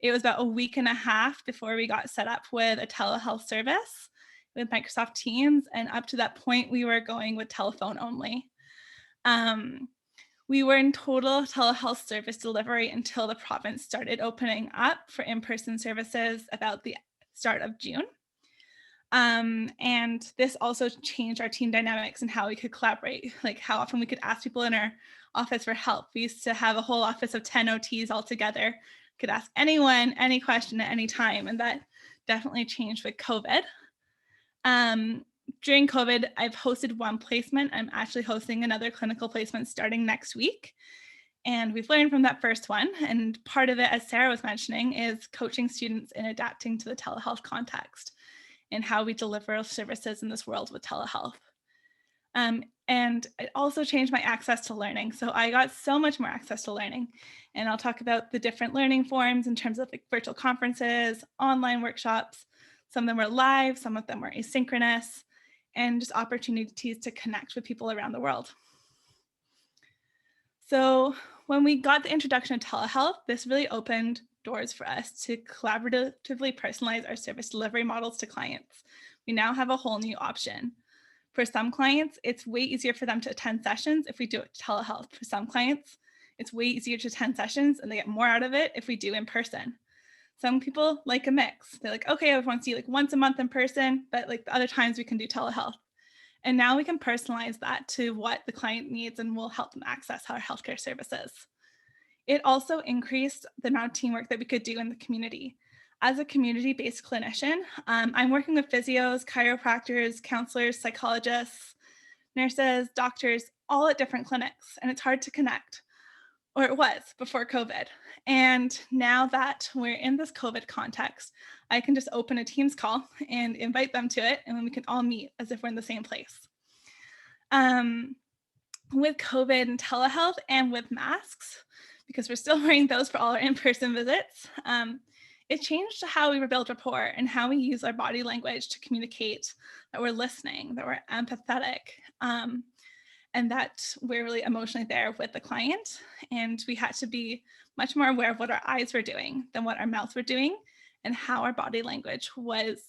It was about a week and a half before we got set up with a telehealth service with Microsoft Teams. And up to that point, we were going with telephone only. We were in total telehealth service delivery until the province started opening up for in-person services about the start of June. And this also changed our team dynamics and how we could collaborate, like how often we could ask people in our office for help. We used to have a whole office of 10 OTs all together, could ask anyone, any question at any time. And that definitely changed with COVID. During COVID, I've hosted one placement. I'm actually hosting another clinical placement starting next week. And we've learned from that first one. And part of it, as Sarah was mentioning, is coaching students in adapting to the telehealth context and how we deliver services in this world with telehealth. And it also changed my access to learning. So I got so much more access to learning. And I'll talk about the different learning forms in terms of like virtual conferences, online workshops. Some of them were live, some of them were asynchronous, and just opportunities to connect with people around the world. So when we got the introduction of telehealth, this really opened doors for us to collaboratively personalize our service delivery models to clients. We now have a whole new option. For some clients, it's way easier for them to attend sessions if we do it telehealth. For some clients, it's way easier to attend sessions and they get more out of it if we do in person. Some people like a mix. They're like, okay, I want to see like once a month in person, but like the other times we can do telehealth. And now we can personalize that to what the client needs and we'll help them access our healthcare services. It also increased the amount of teamwork that we could do in the community. As a community-based clinician, I'm working with physios, chiropractors, counselors, psychologists, nurses, doctors, all at different clinics, and it's hard to connect, or it was before COVID. And now that we're in this COVID context, I can just open a Teams call and invite them to it, and then we can all meet as if we're in the same place. With COVID and telehealth and with masks, because we're still wearing those for all our in-person visits, it changed how we build rapport and how we use our body language to communicate that we're listening, that we're empathetic, and that we're really emotionally there with the client. And we had to be much more aware of what our eyes were doing than what our mouths were doing and how our body language was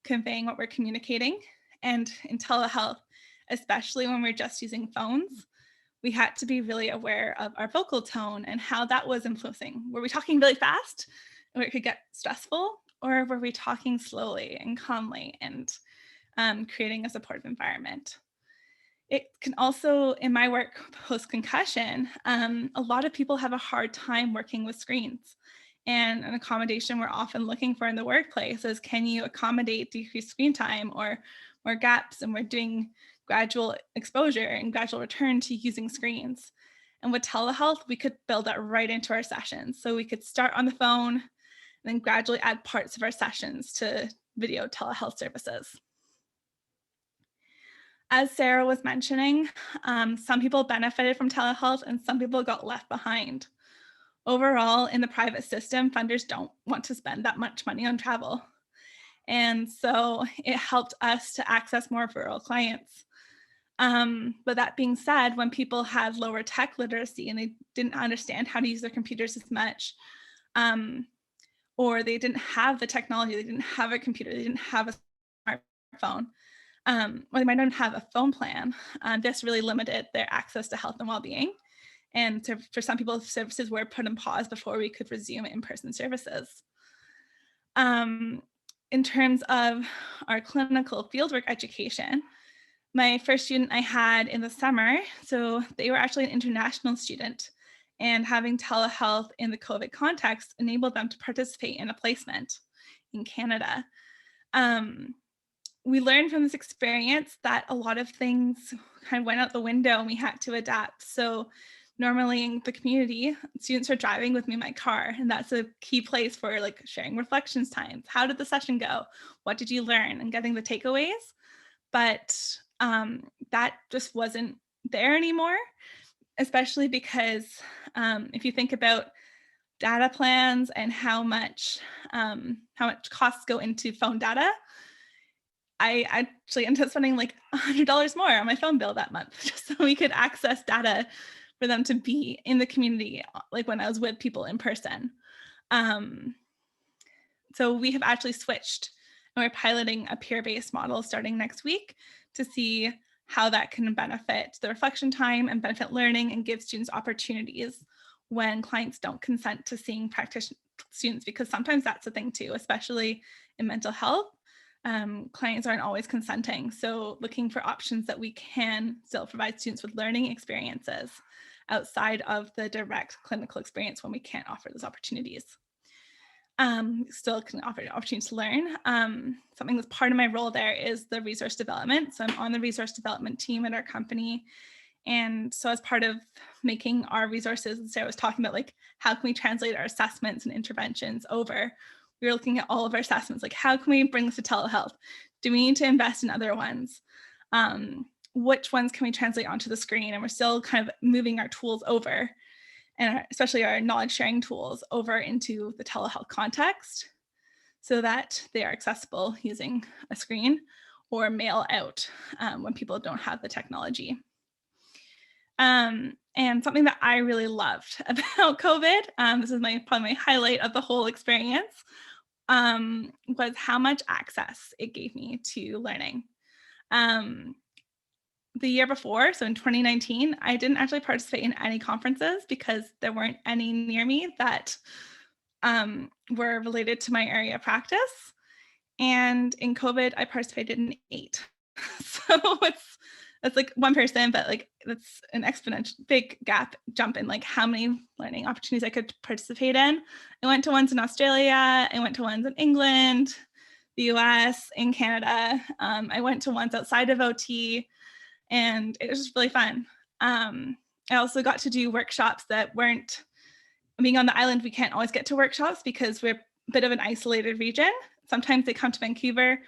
conveying what we're communicating. And in telehealth, especially when we're just using phones, we had to be really aware of our vocal tone and how that was influencing. Were we talking really fast where it could get stressful, or were we talking slowly and calmly and creating a supportive environment? It can also, in my work post-concussion, a lot of people have a hard time working with screens. And an accommodation we're often looking for in the workplace is, can you accommodate decreased screen time or more gaps, and we're doing gradual exposure and gradual return to using screens. And with telehealth, we could build that right into our sessions. So we could start on the phone and then gradually add parts of our sessions to video telehealth services. As Sarah was mentioning, some people benefited from telehealth and some people got left behind. Overall, in the private system, funders don't want to spend that much money on travel. And so it helped us to access more referral clients. But that being said, when people had lower tech literacy and they didn't understand how to use their computers as much, or they didn't have the technology, they didn't have a computer, they didn't have a smartphone, or they might not have a phone plan, this really limited their access to health and well-being. And so for some people, services were put on pause before we could resume in-person services. In terms of our clinical fieldwork education, my first student I had in the summer, so they were actually an international student, and having telehealth in the COVID context enabled them to participate in a placement in Canada. We learned from this experience that a lot of things kind of went out the window and we had to adapt. So normally in the community, students are driving with me in my car, and that's a key place for like sharing reflections times. How did the session go? What did you learn? And getting the takeaways. But that just wasn't there anymore, especially because if you think about data plans and how much costs go into phone data, I actually ended up spending like $100 more on my phone bill that month just so we could access data for them to be in the community, like when I was with people in person. So we have actually switched, and we're piloting a peer-based model starting next week to see how that can benefit the reflection time and benefit learning and give students opportunities when clients don't consent to seeing students, because sometimes that's the thing too, especially in mental health. Clients aren't always consenting. So looking for options that we can still provide students with learning experiences outside of the direct clinical experience when we can't offer those opportunities. Still can offer opportunities to learn. Something that's part of my role there is the resource development. So I'm on the resource development team at our company. And so as part of making our resources, and Sarah was talking about like, how can we translate our assessments and interventions over? We were looking at all of our assessments, like how can we bring this to telehealth? Do we need to invest in other ones? Which ones can we translate onto the screen? And we're still kind of moving our tools over, and especially our knowledge sharing tools over into the telehealth context so that they are accessible using a screen or mail out when people don't have the technology. And something that I really loved about COVID, this is probably my highlight of the whole experience, was how much access it gave me to learning. The year before, so in 2019, I didn't actually participate in any conferences because there weren't any near me that were related to my area of practice. And in COVID, I participated in 8. So it's like one person, but like that's an exponential big jump in like how many learning opportunities I could participate in. I went to ones in Australia, I went to ones in England, the US, in Canada. I went to ones outside of OT, and it was just really fun. I also got to do workshops that weren't, being on the island, we can't always get to workshops because we're a bit of an isolated region. Sometimes they come to Vancouver,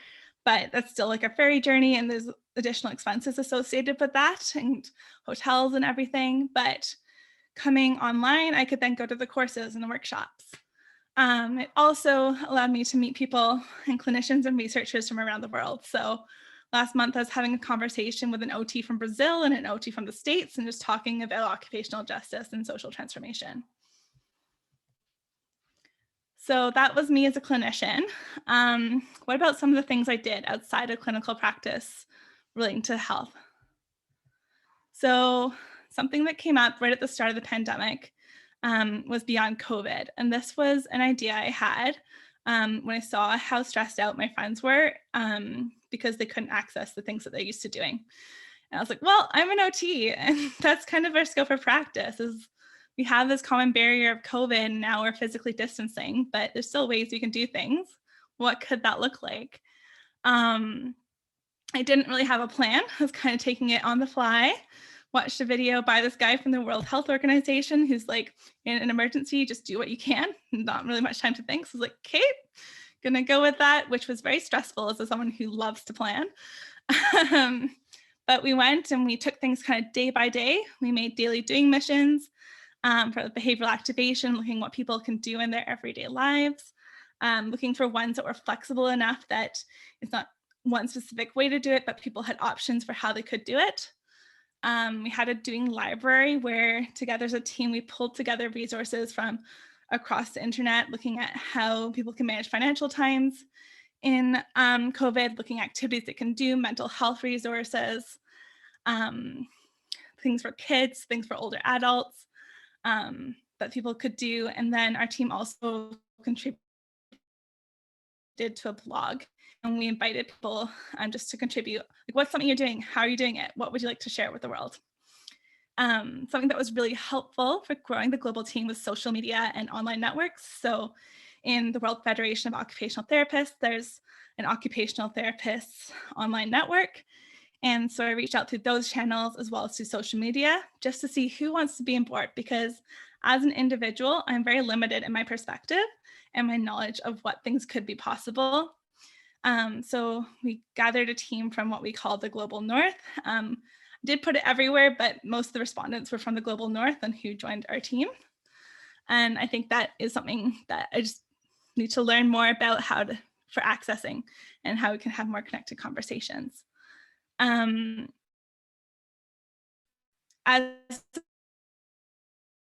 but that's still like a ferry journey and there's additional expenses associated with that and hotels and everything. But coming online, I could then go to the courses and the workshops. It also allowed me to meet people and clinicians and researchers from around the world. So last month I was having a conversation with an OT from Brazil and an OT from the States and just talking about occupational justice and social transformation. So that was me as a clinician. What about some of the things I did outside of clinical practice relating to health? So something that came up right at the start of the pandemic was beyond COVID. And this was an idea I had when I saw how stressed out my friends were because they couldn't access the things that they're used to doing. And I was like, well, I'm an OT, and that's kind of our scope of practice is we have this common barrier of COVID, and now we're physically distancing, but there's still ways we can do things. What could that look like? I didn't really have a plan. I was kind of taking it on the fly. Watched a video by this guy from the World Health Organization who's like, in an emergency, just do what you can. Not really much time to think. So I was like, okay, gonna go with that, which was very stressful as someone who loves to plan. But we went and we took things kind of day by day. We made daily doing missions for behavioral activation, looking what people can do in their everyday lives, looking for ones that were flexible enough that it's not one specific way to do it, but people had options for how they could do it. We had a doing library where together as a team, we pulled together resources from across the internet, looking at how people can manage financial times in COVID, looking at activities they can do, mental health resources, things for kids, things for older adults that people could do. And then our team also contributed to a blog, and we invited people just to contribute. Like, what's something you're doing? How are you doing it? What would you like to share with the world? Something that was really helpful for growing the global team was social media and online networks. So in the World Federation of Occupational Therapists, there's an occupational therapists online network. And so I reached out through those channels as well as through social media just to see who wants to be on board, because as an individual, I'm very limited in my perspective and my knowledge of what things could be possible. So we gathered a team from what we call the Global North. Did put it everywhere, but most of the respondents were from the Global North and who joined our team. And I think that is something that I just need to learn more about for accessing and how we can have more connected conversations. As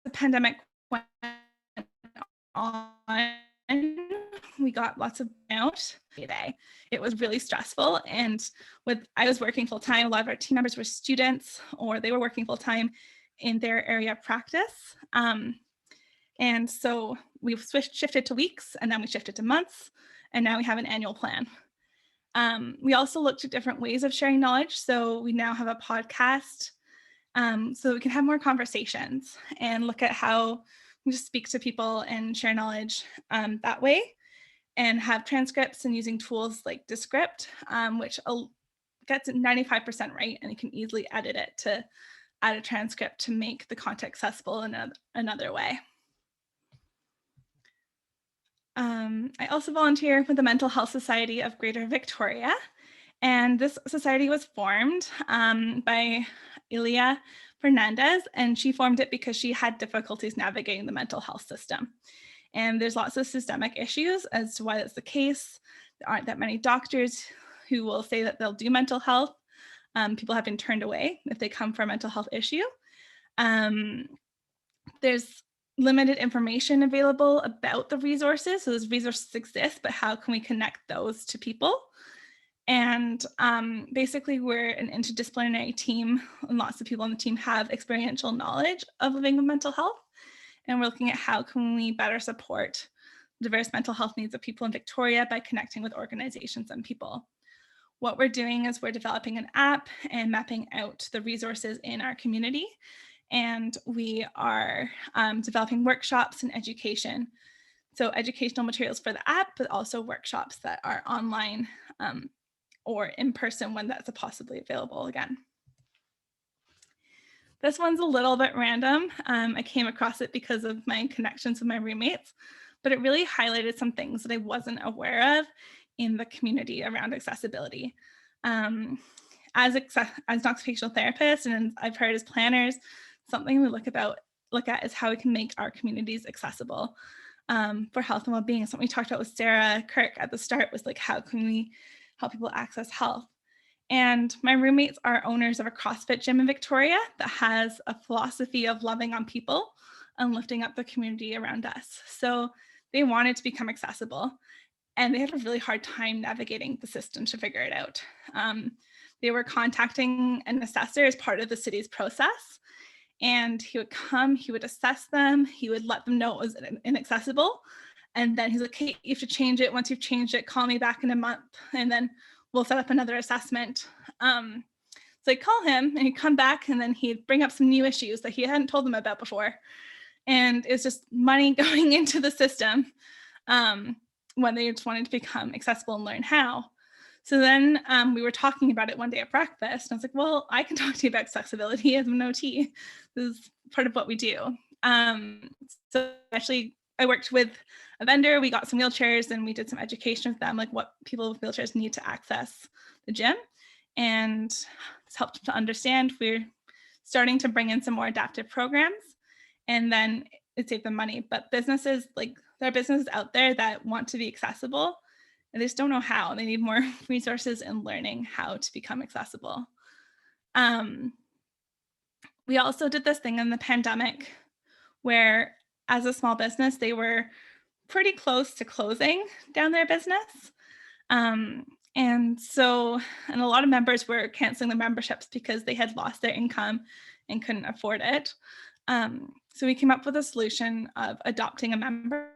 the pandemic went on, we got lots of burnout today. It was really stressful. And I was working full time. A lot of our team members were students, or they were working full time in their area of practice. And so we've shifted to weeks, and then we shifted to months, and now we have an annual plan. We also looked at different ways of sharing knowledge. So we now have a podcast so we can have more conversations and look at how we just speak to people and share knowledge that way, and have transcripts and using tools like Descript, which gets it 95% right, and you can easily edit it to add a transcript to make the content accessible in another way. I also volunteer with the Mental Health Society of Greater Victoria, and this society was formed by Ilia Fernandez, and she formed it because she had difficulties navigating the mental health system. And there's lots of systemic issues as to why that's the case. There aren't that many doctors who will say that they'll do mental health. People have been turned away if they come for a mental health issue. There's limited information available about the resources. So those resources exist, but how can we connect those to people? And basically we're an interdisciplinary team, and lots of people on the team have experiential knowledge of living with mental health. And we're looking at how can we better support diverse mental health needs of people in Victoria by connecting with organizations and people. What we're doing is we're developing an app and mapping out the resources in our community. And we are developing workshops and education. So educational materials for the app, but also workshops that are online or in person when that's possibly available again. This one's a little bit random. I came across it because of my connections with my roommates, but it really highlighted some things that I wasn't aware of in the community around accessibility. As an occupational therapist, and I've heard as planners, something we look at is how we can make our communities accessible for health and well-being. Something we talked about with Sara Kirk at the start was like, how can we help people access health? And my roommates are owners of a CrossFit gym in Victoria that has a philosophy of loving on people and lifting up the community around us. So they wanted to become accessible, and they had a really hard time navigating the system to figure it out. They were contacting an assessor as part of the city's process, and he would come, he would assess them, he would let them know it was inaccessible, and then he's like, hey, you have to change it. Once you've changed it, call me back in a month, and then we'll set up another assessment. So I'd call him and he'd come back, and then he'd bring up some new issues that he hadn't told them about before. And it's just money going into the system when they just wanted to become accessible and learn how. So then we were talking about it one day at breakfast, and I was like, well, I can talk to you about accessibility as an OT. This is part of what we do. So actually, I worked with a vendor. We got some wheelchairs and we did some education with them, like what people with wheelchairs need to access the gym. And this helped to understand. We're starting to bring in some more adaptive programs, and then it saved them money. But businesses, like there are businesses out there that want to be accessible, and they just don't know how. They need more resources and learning how to become accessible. We also did this thing in the pandemic where, as a small business, they were pretty close to closing down their business. And a lot of members were canceling their memberships because they had lost their income and couldn't afford it. So we came up with a solution of adopting a member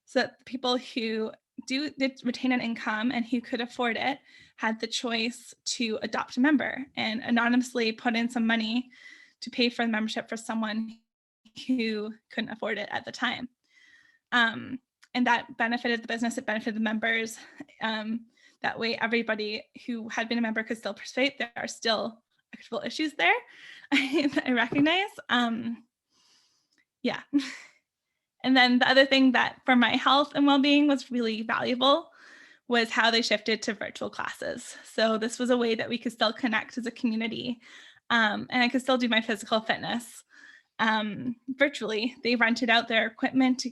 so that people who did retain an income and who could afford it had the choice to adopt a member and anonymously put in some money to pay for the membership for someone who couldn't afford it at the time. And that benefited the business, it benefited the members. That way, everybody who had been a member could still participate. There are still equitable issues there, I recognize. Yeah. And then the other thing that for my health and well-being was really valuable was how they shifted to virtual classes. So this was a way that we could still connect as a community, and I could still do my physical fitness virtually. They rented out their equipment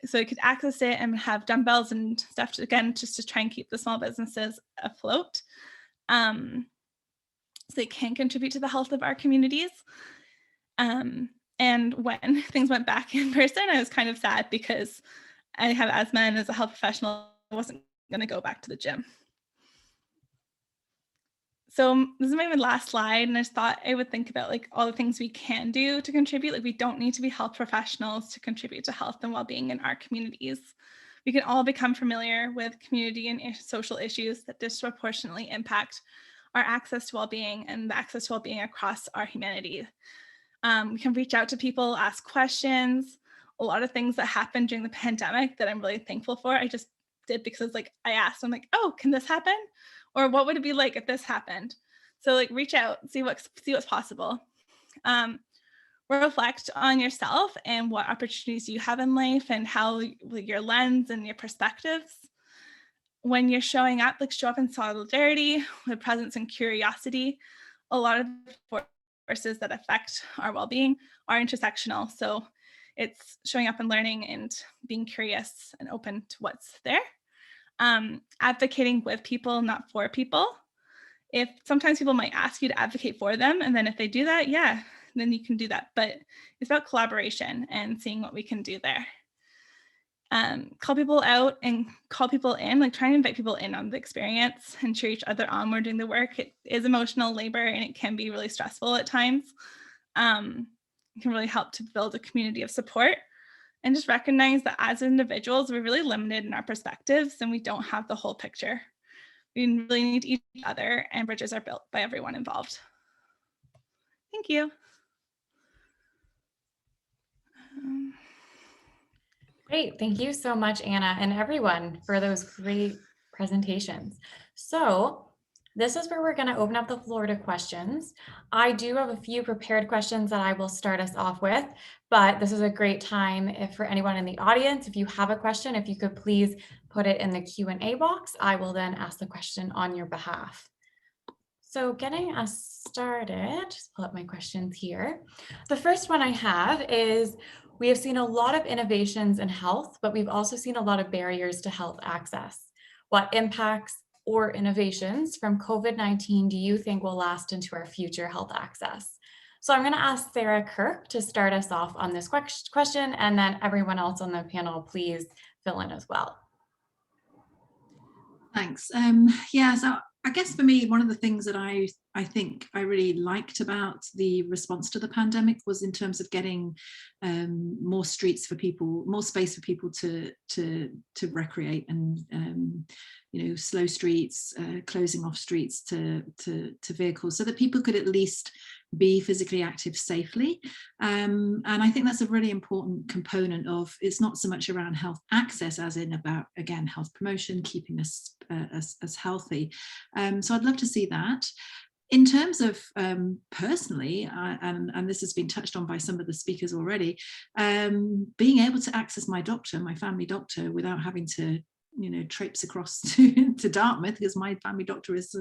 so you could access it and have dumbbells and stuff again, just to try and keep the small businesses afloat. So they can contribute to the health of our communities. And when things went back in person, I was kind of sad because I have asthma, and as a health professional, I wasn't going to go back to the gym. So this is my last slide, and I just thought I would think about like all the things we can do to contribute. Like we don't need to be health professionals to contribute to health and well-being in our communities. We can all become familiar with community and social issues that disproportionately impact our access to well-being and the access to well-being across our humanity. We can reach out to people, ask questions. A lot of things that happened during the pandemic that I'm really thankful for, I just did because like I asked, I'm like, oh, can this happen? Or what would it be like if this happened? So like reach out, see what's possible. Reflect on yourself and what opportunities you have in life and how your lens and your perspectives. When you're showing up, like show up in solidarity with presence and curiosity. A lot of forces that affect our well-being are intersectional. So it's showing up and learning and being curious and open to what's there. Advocating with people, not for people. If sometimes people might ask you to advocate for them, and then if they do that, yeah, then you can do that. But it's about collaboration and seeing what we can do there. Call people out and call people in, like try and invite people in on the experience and cheer each other on when doing the work. It is emotional labor and it can be really stressful at times. It can really help to build a community of support and just recognize that as individuals, we're really limited in our perspectives and we don't have the whole picture. We really need each other, and bridges are built by everyone involved. Thank you. Great. Thank you so much, Anna, and everyone for those great presentations. So this is where we're going to open up the floor to questions. I do have a few prepared questions that I will start us off with, but this is a great time if for anyone in the audience, if you have a question, if you could please put it in the Q&A box, I will then ask the question on your behalf. So getting us started, just pull up my questions here. The first one I have is, we have seen a lot of innovations in health, but we've also seen a lot of barriers to health access. What impacts or innovations from COVID-19 do you think will last into our future health access? So I'm going to ask Sara Kirk to start us off on this question, and then everyone else on the panel, please fill in as well. Thanks. Yeah, so I guess for me, one of the things that I I think I really liked about the response to the pandemic was in terms of getting more streets for people, more space for people to recreate, and slow streets, closing off streets to vehicles, so that people could at least be physically active safely. And I think that's a really important component of, it's not so much around health access as in about, again, health promotion, keeping us as healthy. So I'd love to see that. In terms of personally, and this has been touched on by some of the speakers already, being able to access my doctor, my family doctor, without having to traipse across to Dartmouth, because my family doctor is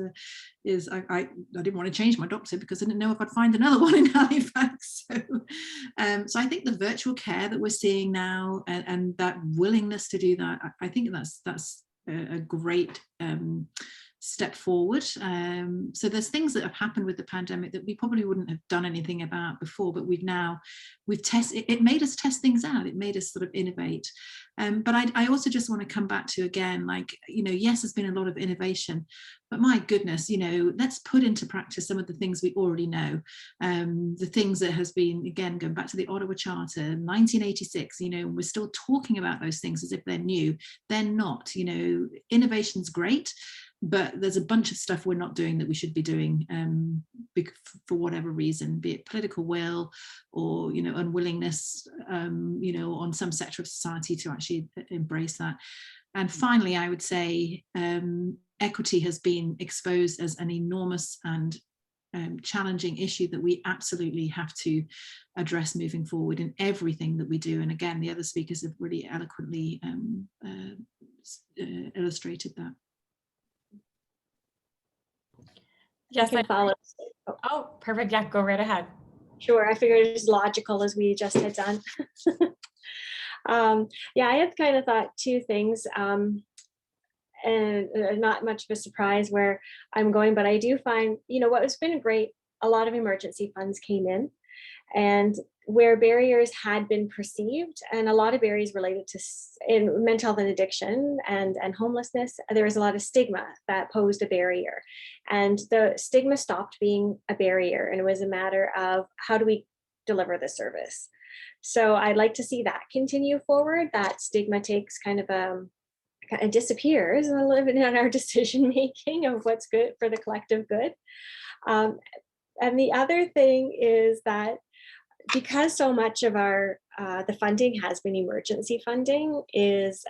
I didn't want to change my doctor because I didn't know if I'd find another one in Halifax. So I think the virtual care that we're seeing now, and that willingness to do that, I think that's a great step forward. So there's things that have happened with the pandemic that we probably wouldn't have done anything about before, but we've tested, it made us test things out, it made us sort of innovate. But I also just want to come back to, again, like, yes, there's been a lot of innovation, but my goodness, let's put into practice some of the things we already know. The things that has been, again, going back to the Ottawa Charter, 1986, we're still talking about those things as if they're new. They're not. Innovation's great, but there's a bunch of stuff we're not doing that we should be doing, for whatever reason, be it political will or unwillingness, on some sector of society to actually embrace that. And finally, I would say equity has been exposed as an enormous and challenging issue that we absolutely have to address moving forward in everything that we do. And again, the other speakers have really eloquently illustrated that. Yes, I can follow. Oh, perfect. Yeah, go right ahead. Sure, I figured it was logical as we just had done. Yeah, I had kind of thought two things, and not much of a surprise where I'm going, but I do find, what has been great, a lot of emergency funds came in, and where barriers had been perceived, and a lot of barriers related to in mental health and addiction and homelessness, there was a lot of stigma that posed a barrier, and the stigma stopped being a barrier, and it was a matter of how do we deliver the service. So I'd like to see that continue forward, that stigma takes kind of disappears a little bit in our decision making of what's good for the collective good. And the other thing is that because so much of our the funding has been emergency funding, is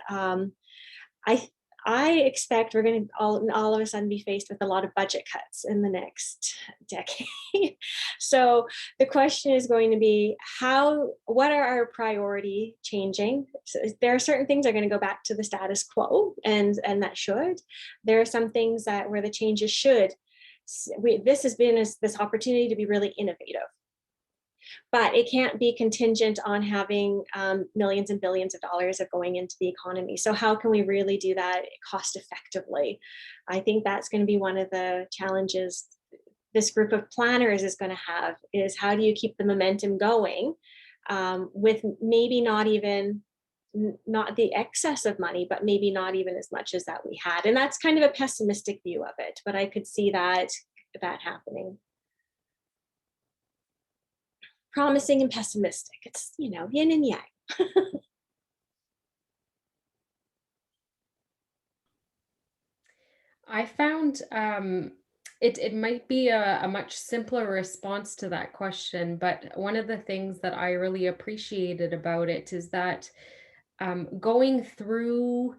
I expect we're going to all of a sudden be faced with a lot of budget cuts in the next decade. So the question is going to be, what are our priority changing? So there are certain things that are going to go back to the status quo, and that should. There are some things that where the changes should. This has been this opportunity to be really innovative. But it can't be contingent on having millions and billions of dollars of going into the economy. So how can we really do that cost effectively? I think that's going to be one of the challenges this group of planners is going to have, is how do you keep the momentum going with maybe not the excess of money, but maybe not even as much as that we had. And that's kind of a pessimistic view of it, but I could see that happening. Promising and pessimistic. It's, yin and yang. I found it might be a much simpler response to that question, but one of the things that I really appreciated about it is that going through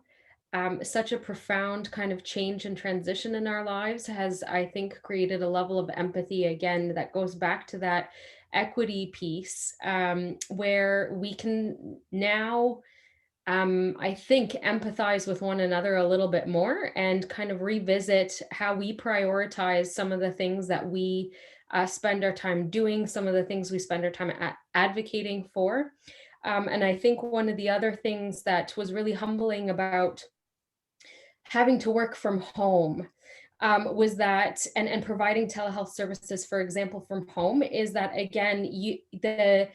such a profound kind of change and transition in our lives has, I think, created a level of empathy, again, that goes back to that equity piece, where we can now, I think, empathize with one another a little bit more and kind of revisit how we prioritize some of the things that we spend our time doing, some of the things we spend our time advocating for. And I think one of the other things that was really humbling about having to work from home was that, and providing telehealth services, for example, from home, is that, again, the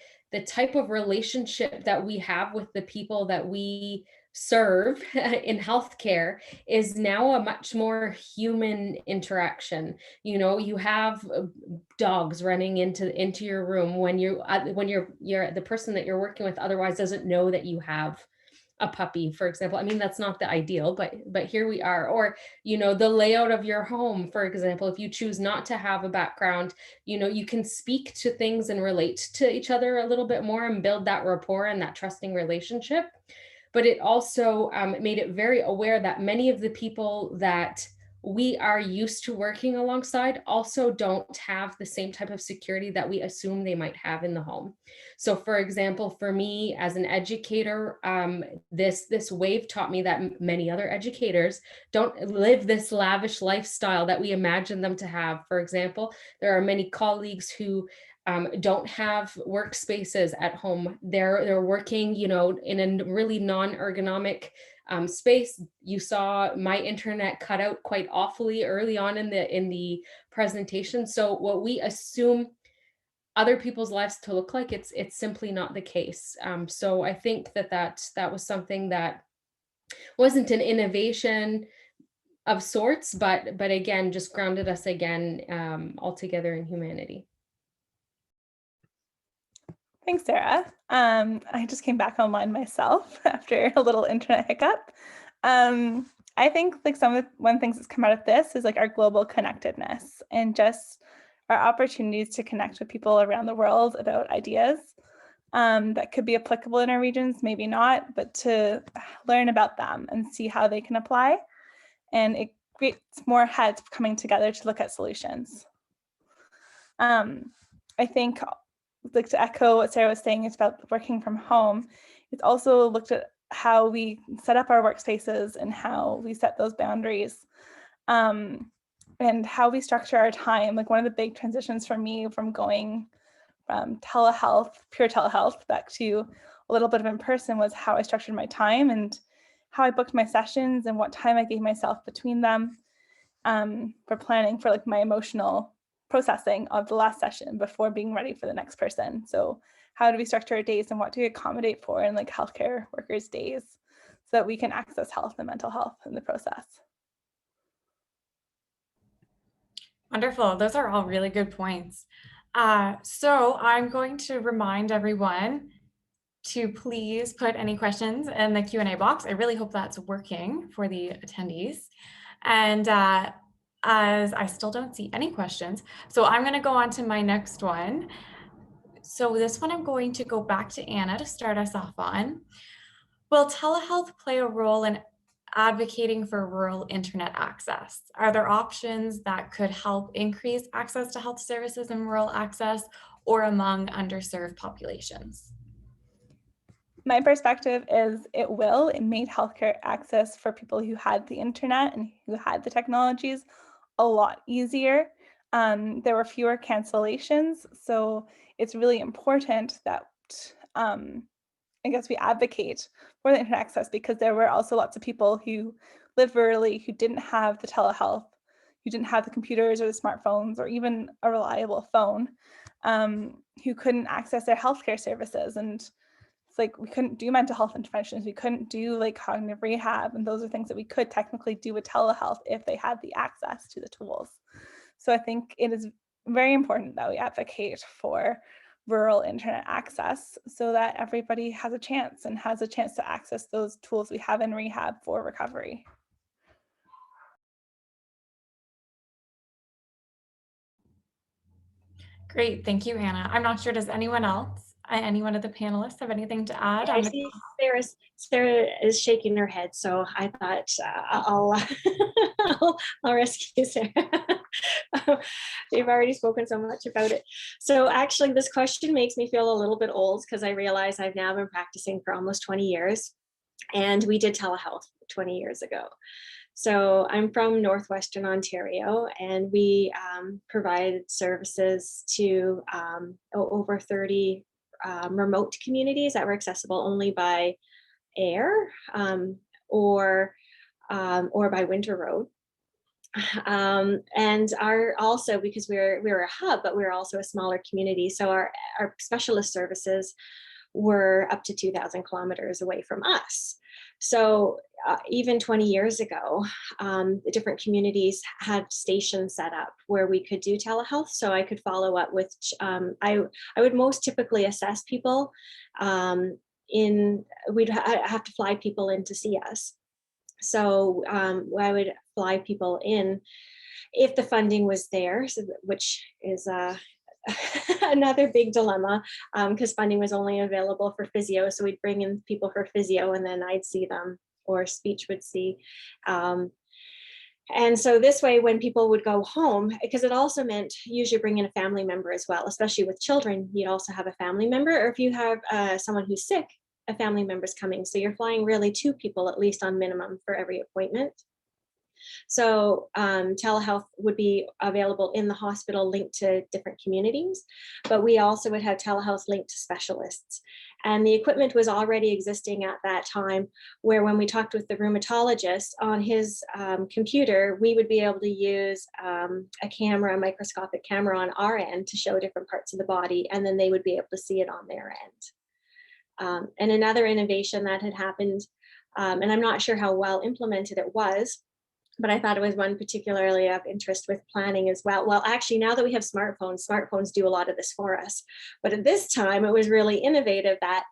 type of relationship that we have with the people that we serve in healthcare is now a much more human interaction. You know, you have dogs running into your room when you're the person that you're working with otherwise doesn't know that you have a puppy, for example. I mean, that's not the ideal, but here we are. Or, you know, the layout of your home, for example, if you choose not to have a background, you know, you can speak to things and relate to each other a little bit more and build that rapport and that trusting relationship. But it also made it very aware that many of the people that we are used to working alongside also don't have the same type of security that we assume they might have in the home. So for example, for me as an educator, this wave taught me that many other educators don't live this lavish lifestyle that we imagine them to have. For example, there are many colleagues who don't have workspaces at home. They're working, you know, in a really non-ergonomic space. You saw my internet cut out quite awfully early on in the presentation. So what we assume other people's lives to look like, it's simply not the case. So I think that was something that wasn't an innovation of sorts, but again, just grounded us again all together in humanity. Thanks, Sarah. I just came back online myself after a little internet hiccup. I think like one things that's come out of this is like our global connectedness and just our opportunities to connect with people around the world about ideas that could be applicable in our regions, maybe not, but to learn about them and see how they can apply. And it creates more heads coming together to look at solutions. I think, like to echo what Sarah was saying, it's about working from home. It's also looked at how we set up our workspaces and how we set those boundaries and how we structure our time. Like one of the big transitions for me from going from telehealth, pure telehealth, back to a little bit of in person was how I structured my time and how I booked my sessions and what time I gave myself between them for planning for like my emotional processing of the last session before being ready for the next person. So how do we structure our days and what do we accommodate for in like healthcare workers' days so that we can access health and mental health in the process? Wonderful. Those are all really good points. So I'm going to remind everyone to please put any questions in the Q&A box. I really hope that's working for the attendees. And as I still don't see any questions, so I'm going to go on to my next one. So this one I'm going to go back to Anna to start us off on. Will telehealth play a role in advocating for rural internet access? Are there options that could help increase access to health services in rural access or among underserved populations? My perspective is it will. It made healthcare access for people who had the internet and who had the technologies a lot easier. There were fewer cancellations, so it's really important that I guess we advocate for the internet access because there were also lots of people who lived rurally who didn't have the telehealth, who didn't have the computers or the smartphones or even a reliable phone, who couldn't access their healthcare services. And it's like we couldn't do mental health interventions, we couldn't do like cognitive rehab, and those are things that we could technically do with telehealth if they had the access to the tools. So I think it is very important that we advocate for rural internet access so that everybody has a chance and has a chance to access those tools we have in rehab for recovery. Great, thank you, Anna. I'm not sure, does anyone else, anyone of the panelists have anything to add? I see Sarah is shaking her head, so I thought I'll rescue Sarah. You've already spoken so much about it. So actually this question makes me feel a little bit old because I realize I've now been practicing for almost 20 years and we did telehealth 20 years ago. So I'm from Northwestern Ontario and we provide services to over 30 remote communities that were accessible only by air or by winter road. And also because we're a hub, but we're also a smaller community. So our specialist services were up to 2,000 kilometers away from us. So even 20 years ago, the different communities had stations set up where we could do telehealth. So I could follow up with, I would most typically assess people we'd have to fly people in to see us. So I would fly people in if the funding was there, which is another big dilemma, because funding was only available for physio. So we'd bring in people for physio and then I'd see them, or speech would see. And so this way, when people would go home, because it also meant usually bring in a family member as well, especially with children, you'd also have a family member, or if you have someone who's sick, a family member's coming. So you're flying really 2 people at least on minimum for every appointment. So telehealth would be available in the hospital linked to different communities, but we also would have telehealth linked to specialists. And the equipment was already existing at that time, where when we talked with the rheumatologist on his computer, we would be able to use a microscopic camera on our end to show different parts of the body, and then they would be able to see it on their end. And another innovation that had happened, and I'm not sure how well implemented it was, but I thought it was one particularly of interest with planning as well. Well, actually, now that we have smartphones do a lot of this for us. But at this time, it was really innovative that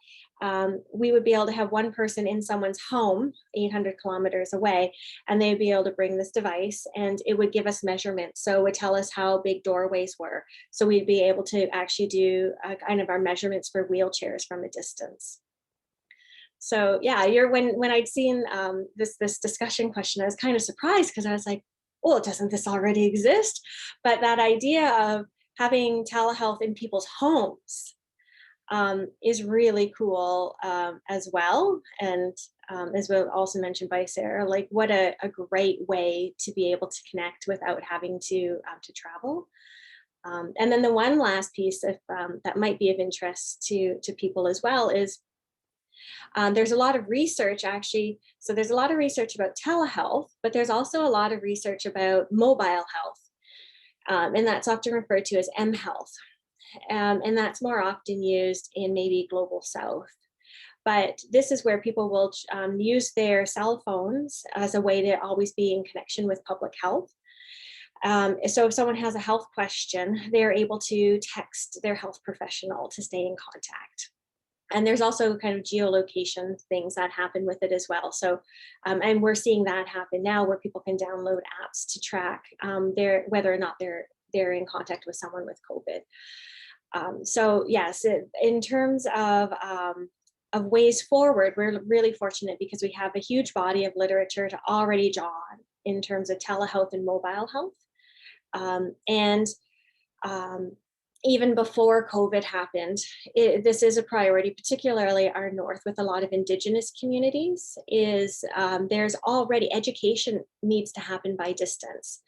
we would be able to have one person in someone's home, 800 kilometers away, and they'd be able to bring this device and it would give us measurements. So it would tell us how big doorways were. So we'd be able to actually do kind of our measurements for wheelchairs from a distance. So yeah, when I'd seen this discussion question, I was kind of surprised because I was like, well, doesn't this already exist? But that idea of having telehealth in people's homes is really cool as well. And as was also mentioned by Sarah, like what a great way to be able to connect without having to travel. And then the one last piece that might be of interest to people as well is there's a lot of research actually. So there's a lot of research about telehealth, but there's also a lot of research about mobile health. And that's often referred to as mHealth. And that's more often used in maybe global south. But this is where people will use their cell phones as a way to always be in connection with public health. So if someone has a health question, they're able to text their health professional to stay in contact. And there's also kind of geolocation things that happen with it as well. So, and we're seeing that happen now where people can download apps to track whether or not they're in contact with someone with COVID. So yes, in terms of ways forward, we're really fortunate because we have a huge body of literature to already draw on in terms of telehealth and mobile health. Even before COVID happened, this is a priority, particularly our north with a lot of Indigenous communities, there's already education needs to happen by distance.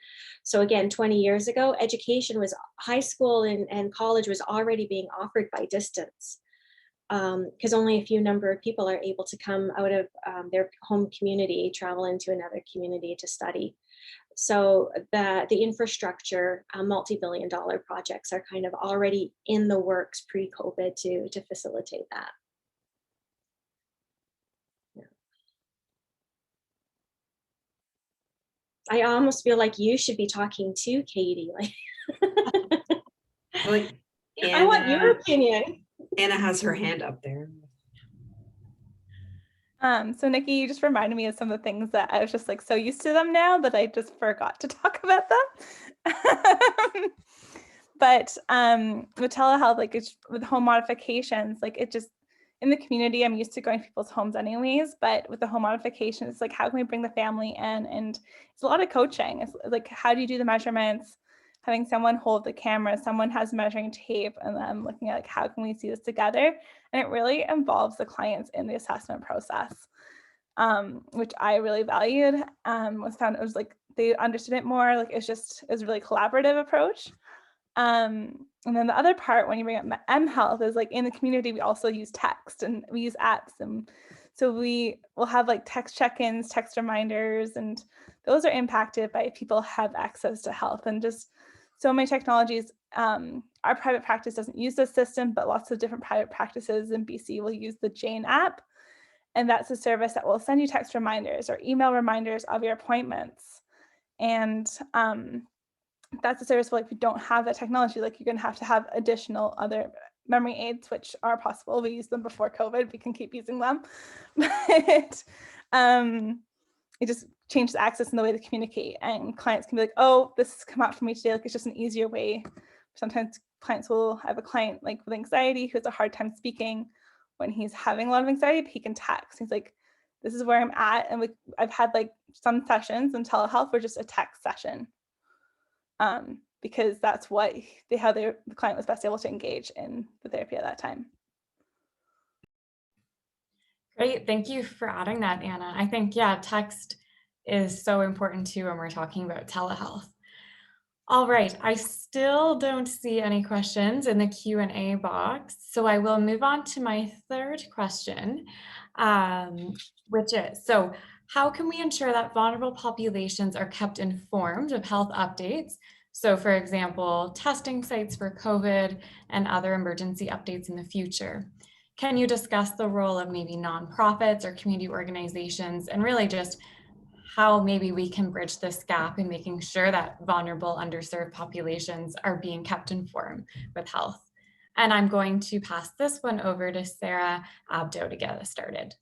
So again, 20 years ago, education was high school and college was already being offered by distance because only a few number of people are able to come out of their home community, travel into another community to study. So the infrastructure, multi-billion-dollar projects are kind of already in the works pre-COVID to facilitate that. Yeah. I almost feel like you should be talking too, Katie. Like, I want your opinion. Anna has her hand up there. So Niki, you just reminded me of some of the things that I was just like so used to them now that I just forgot to talk about them. But with telehealth, like it's with home modifications, like it just in the community, I'm used to going to people's homes anyways, but with the home modifications, it's like how can we bring the family in? And it's a lot of coaching. It's like how do you do the measurements? Having someone hold the camera, someone has measuring tape, and then looking at like how can we see this together? And it really involves the clients in the assessment process, which I really valued. Was found it was like they understood it more. Like it was a really collaborative approach. And then the other part when you bring up mHealth is like in the community we also use text and we use apps, and so we will have like text check-ins, text reminders, and those are impacted by people have access to health and just so many technologies our private practice doesn't use this system, but lots of different private practices in BC will use the Jane app. And that's a service that will send you text reminders or email reminders of your appointments. And that's a service where, like, if you don't have that technology, like, you're going to have additional other memory aids, which are possible. We used them before COVID. We can keep using them. But it just changes access and the way to communicate. And clients can be like, oh, this has come out for me today. Like, it's just an easier way. Sometimes clients will have a client like with anxiety who has a hard time speaking when he's having a lot of anxiety, but he can text. He's like, this is where I'm at. And I've had like some sessions in telehealth were just a text session. Because that's how the client was best able to engage in the therapy at that time. Great, thank you for adding that, Anna. I think, yeah, text is so important too when we're talking about telehealth. All right, I still don't see any questions in the Q&A box, so I will move on to my third question, which is, so how can we ensure that vulnerable populations are kept informed of health updates? So for example, testing sites for COVID and other emergency updates in the future. Can you discuss the role of maybe nonprofits or community organizations and really just how maybe we can bridge this gap in making sure that vulnerable, underserved populations are being kept informed with health? And I'm going to pass this one over to Sara Abdo to get us started.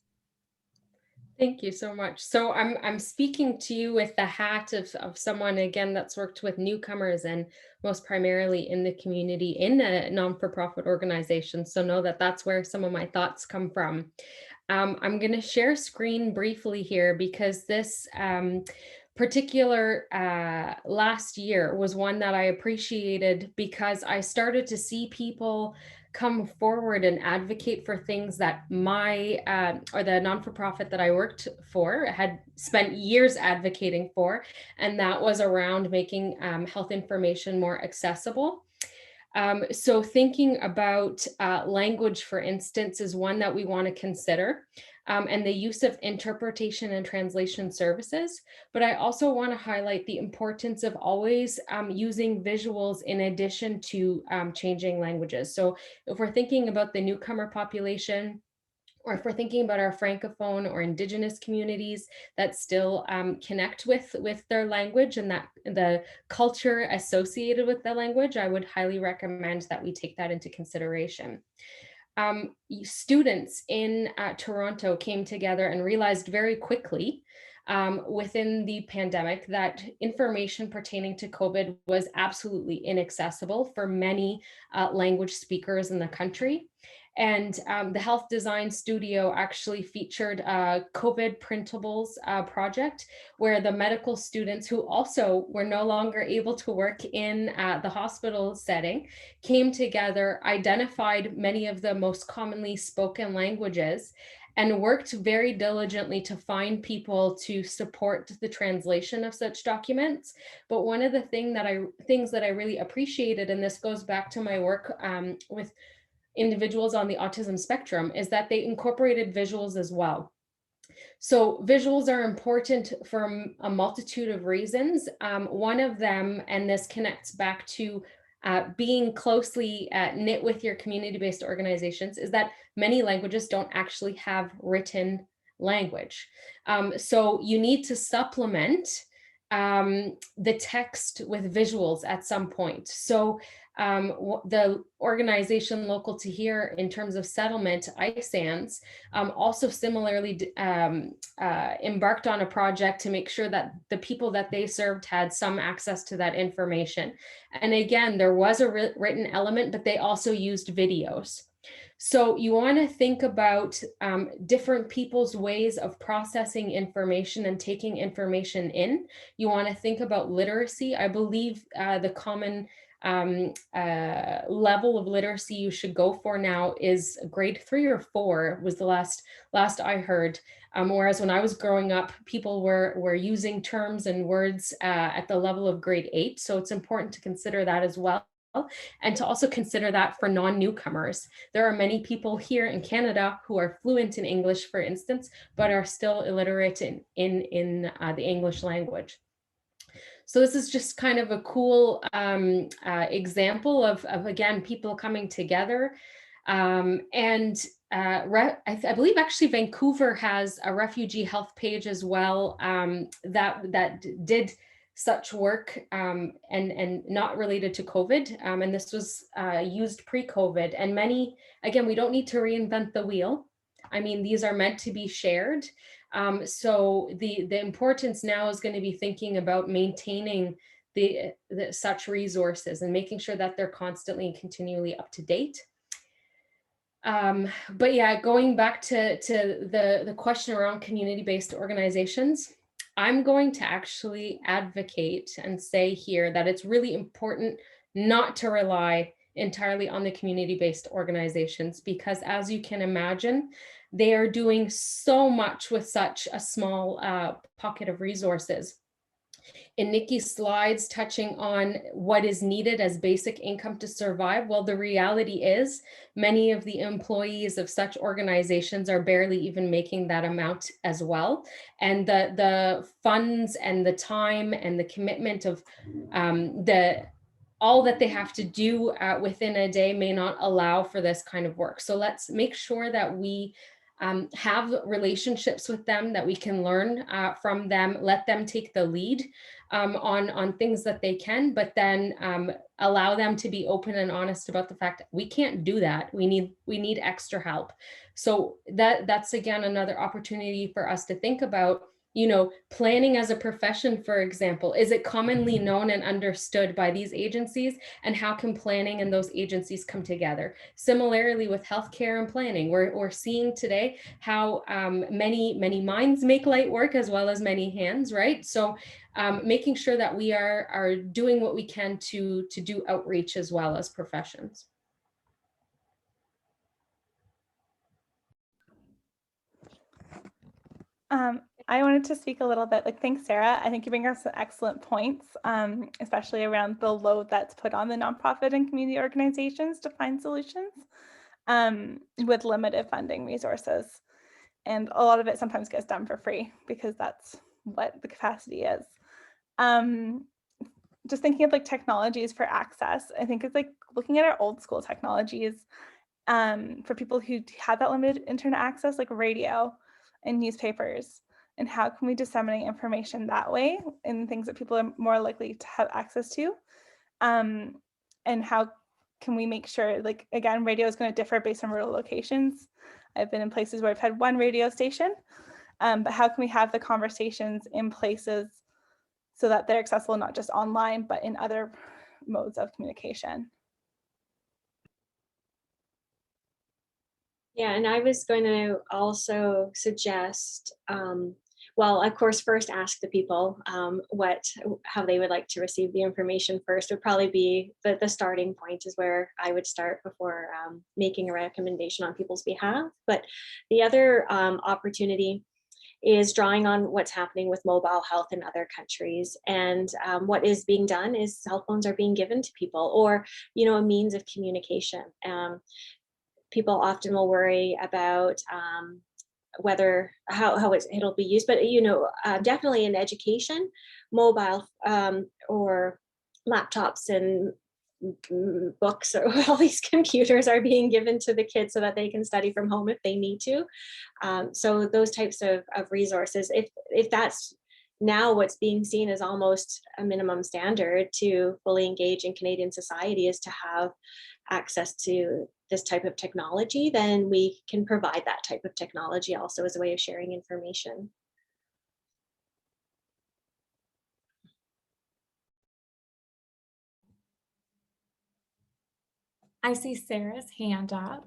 Thank you so much. So I'm speaking to you with the hat of someone, again, that's worked with newcomers and most primarily in the community in a non-for-profit organization. So know that that's where some of my thoughts come from. I'm going to share screen briefly here because this particular last year was one that I appreciated because I started to see people come forward and advocate for things that my or the non-for-profit that I worked for had spent years advocating for, and that was around making health information more accessible. So thinking about language, for instance, is one that we want to consider, and the use of interpretation and translation services. But I also want to highlight the importance of always using visuals in addition to changing languages. So if we're thinking about the newcomer population, or if we're thinking about our Francophone or Indigenous communities that still connect with their language and that the culture associated with the language, I would highly recommend that we take that into consideration. Students in Toronto came together and realized very quickly within the pandemic that information pertaining to COVID was absolutely inaccessible for many language speakers in the country. And the Health Design Studio actually featured a COVID printables project where the medical students who also were no longer able to work in the hospital setting came together, identified many of the most commonly spoken languages, and worked very diligently to find people to support the translation of such documents. But one of the things that I really appreciated, and this goes back to my work with individuals on the autism spectrum, is that they incorporated visuals as well. So visuals are important for a multitude of reasons. One of them, and this connects back to being closely knit with your community-based organizations, is that many languages don't actually have written language. So you need to supplement the text with visuals at some point. So the organization local to here in terms of settlement, ISANS, also similarly embarked on a project to make sure that the people that they served had some access to that information. And again, there was a written element, but they also used videos. So you want to think about different people's ways of processing information and taking information in. You want to think about literacy. I believe the common level of literacy you should go for now is grade 3 or 4 was the last I heard. Whereas when I was growing up, people were using terms and words at the level of grade 8. So it's important to consider that as well. And to also consider that for non-newcomers. There are many people here in Canada who are fluent in English, for instance, but are still illiterate in the English language. So this is just kind of a cool example of again, people coming together. I believe actually Vancouver has a refugee health page as well, that did such work, and not related to COVID. And this was used pre-COVID. And many, again, we don't need to reinvent the wheel. I mean, these are meant to be shared. So the importance now is going to be thinking about maintaining the such resources and making sure that they're constantly and continually up to date. But yeah, going back to the question around community-based organizations, I'm going to actually advocate and say here that it's really important not to rely entirely on the community-based organizations, because as you can imagine, they are doing so much with such a small pocket of resources. In Niki's slides touching on what is needed as basic income to survive, well, the reality is many of the employees of such organizations are barely even making that amount as well. And the funds and the time and the commitment of all that they have to do within a day may not allow for this kind of work. So let's make sure that we have relationships with them, that we can learn from them, let them take the lead on things that they can, but then allow them to be open and honest about the fact that we can't do that. We need extra help. So that's again another opportunity for us to think about, you know, planning as a profession, for example. Is it commonly known and understood by these agencies? And how can planning and those agencies come together? Similarly with healthcare and planning, we're seeing today how many minds make light work as well as many hands, right? So making sure that we are doing what we can to do outreach as well as professions. I wanted to speak a little bit, thanks, Sarah. I think you bring us some excellent points, especially around the load that's put on the nonprofit and community organizations to find solutions with limited funding resources. And a lot of it sometimes gets done for free because that's what the capacity is. Just thinking of technologies for access, I think it's looking at our old school technologies for people who have that limited internet access, like radio and newspapers, and how can we disseminate information that way in things that people are more likely to have access to, and how can we make sure, again, radio is going to differ based on rural locations. I've been in places where I've had one radio station, but how can we have the conversations in places so that they're accessible not just online, but in other modes of communication? Yeah, and I was going to also suggest, well, of course, first ask the people how they would like to receive the information first. Would probably be the starting point, is where I would start before making a recommendation on people's behalf. But the other opportunity is drawing on what's happening with mobile health in other countries. And what is being done is cell phones are being given to people, or, a means of communication. People often will worry about whether how it'll be used, but definitely in education, mobile or laptops and books, or all these computers are being given to the kids so that they can study from home if they need to. So those types of resources, if that's now what's being seen as almost a minimum standard to fully engage in Canadian society, is to have access to this type of technology, then we can provide that type of technology also as a way of sharing information. I see Sarah's hand up.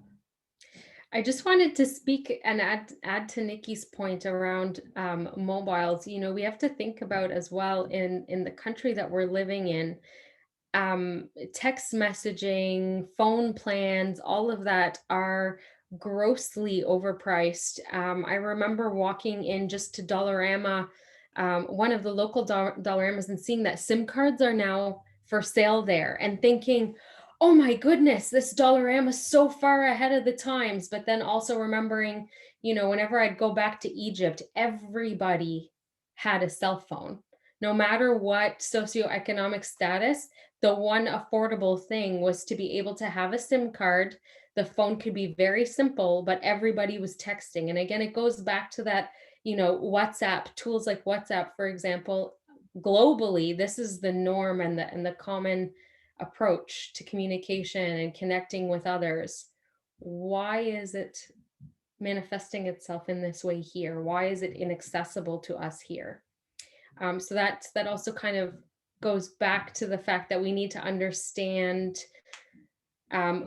I just wanted to speak and add to Niki's point around mobiles. We have to think about as well in the country that we're living in, text messaging, phone plans, all of that are grossly overpriced. I remember walking in just to Dollarama, one of the local Dollaramas, and seeing that SIM cards are now for sale there, and thinking, oh my goodness, this Dollarama is so far ahead of the times. But then also remembering, whenever I'd go back to Egypt, everybody had a cell phone. No matter what socioeconomic status, the one affordable thing was to be able to have a SIM card. The phone could be very simple, but everybody was texting. And again, it goes back to that, WhatsApp, tools like WhatsApp, for example. Globally, this is the norm and the common approach to communication and connecting with others. Why is it manifesting itself in this way here? Why is it inaccessible to us here? So that also kind of goes back to the fact that we need to understand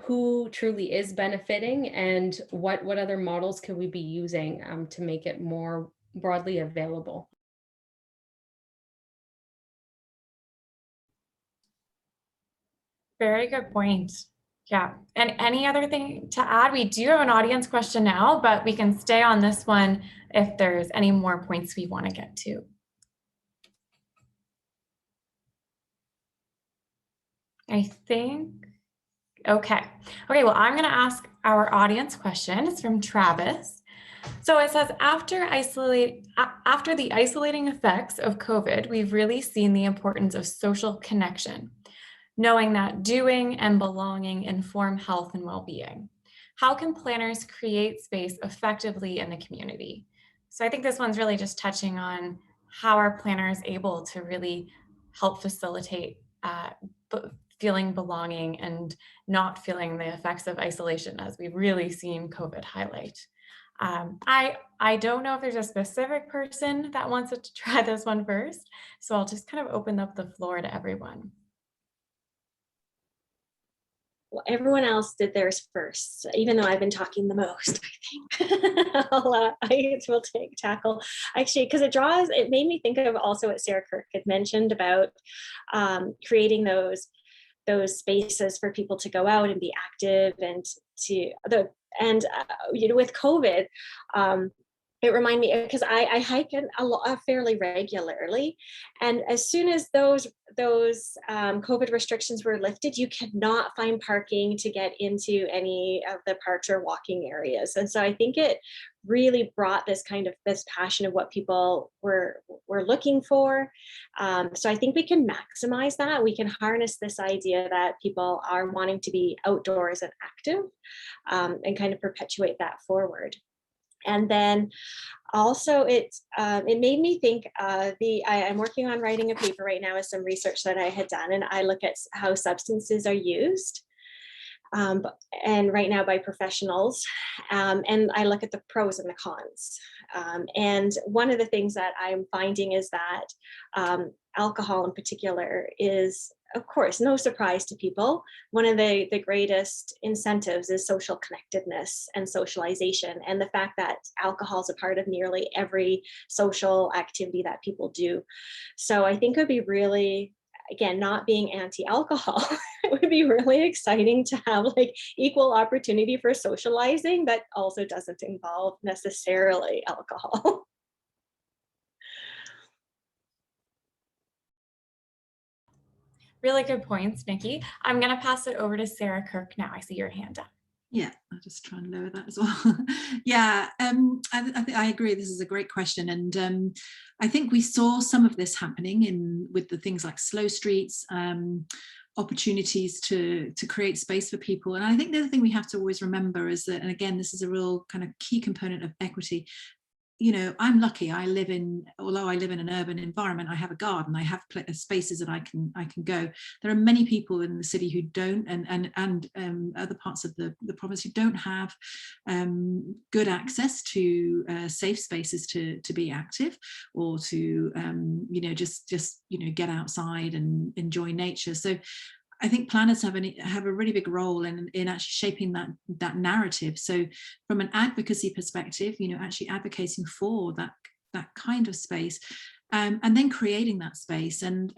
who truly is benefiting and what other models could we be using to make it more broadly available. Very good point. Yeah. And any other thing to add? We do have an audience question now, but we can stay on this one if there's any more points we want to get to. I think, okay. Okay, well, I'm going to ask our audience question. It's from Travis. So it says, after the isolating effects of COVID, we've really seen the importance of social connection, knowing that doing and belonging inform health and well-being. How can planners create space effectively in the community? So I think this one's really just touching on how our planner is able to really help facilitate feeling belonging and not feeling the effects of isolation, as we've really seen COVID highlight. I don't know if there's a specific person that wants to try this one first, so I'll just kind of open up the floor to everyone. Well, everyone else did theirs first, even though I've been talking the most, I think. I will tackle, actually, because it made me think of also what Sara Kirk had mentioned about creating those spaces for people to go out and be active and with COVID, it reminded me, because I hike fairly regularly, and as soon as those COVID restrictions were lifted, you could not find parking to get into any of the parks or walking areas. And so I think it really brought this passion of what people were looking for. So I think we can maximize that. We can harness this idea that people are wanting to be outdoors and active, and kind of perpetuate that forward. And then also it made me think, I'm working on writing a paper right now with some research that I had done, and I look at how substances are used, and right now by professionals, and I look at the pros and the cons. And one of the things that I'm finding is that alcohol in particular is, of course, no surprise to people, one of the greatest incentives is social connectedness and socialization, and the fact that alcohol is a part of nearly every social activity that people do. So I think it would be really, again, not being anti-alcohol, it would be really exciting to have equal opportunity for socializing that also doesn't involve necessarily alcohol. Really good points, Niki. I'm going to pass it over to Sara Kirk now. I see your hand up. Yeah, I'll just try and lower that as well. Yeah, I agree. This is a great question. And I think we saw some of this happening with the things like slow streets, opportunities to create space for people. And I think the other thing we have to always remember is that, and again, this is a real kind of key component of equity. I'm lucky. Although I live in an urban environment, I have a garden. I have spaces that I can go. There are many people in the city who don't, and other parts of the province who don't have good access to safe spaces to be active, or to just get outside and enjoy nature. So I think planners have a really big role in actually shaping that narrative. So from an advocacy perspective, actually advocating for that kind of space, and then creating that space. And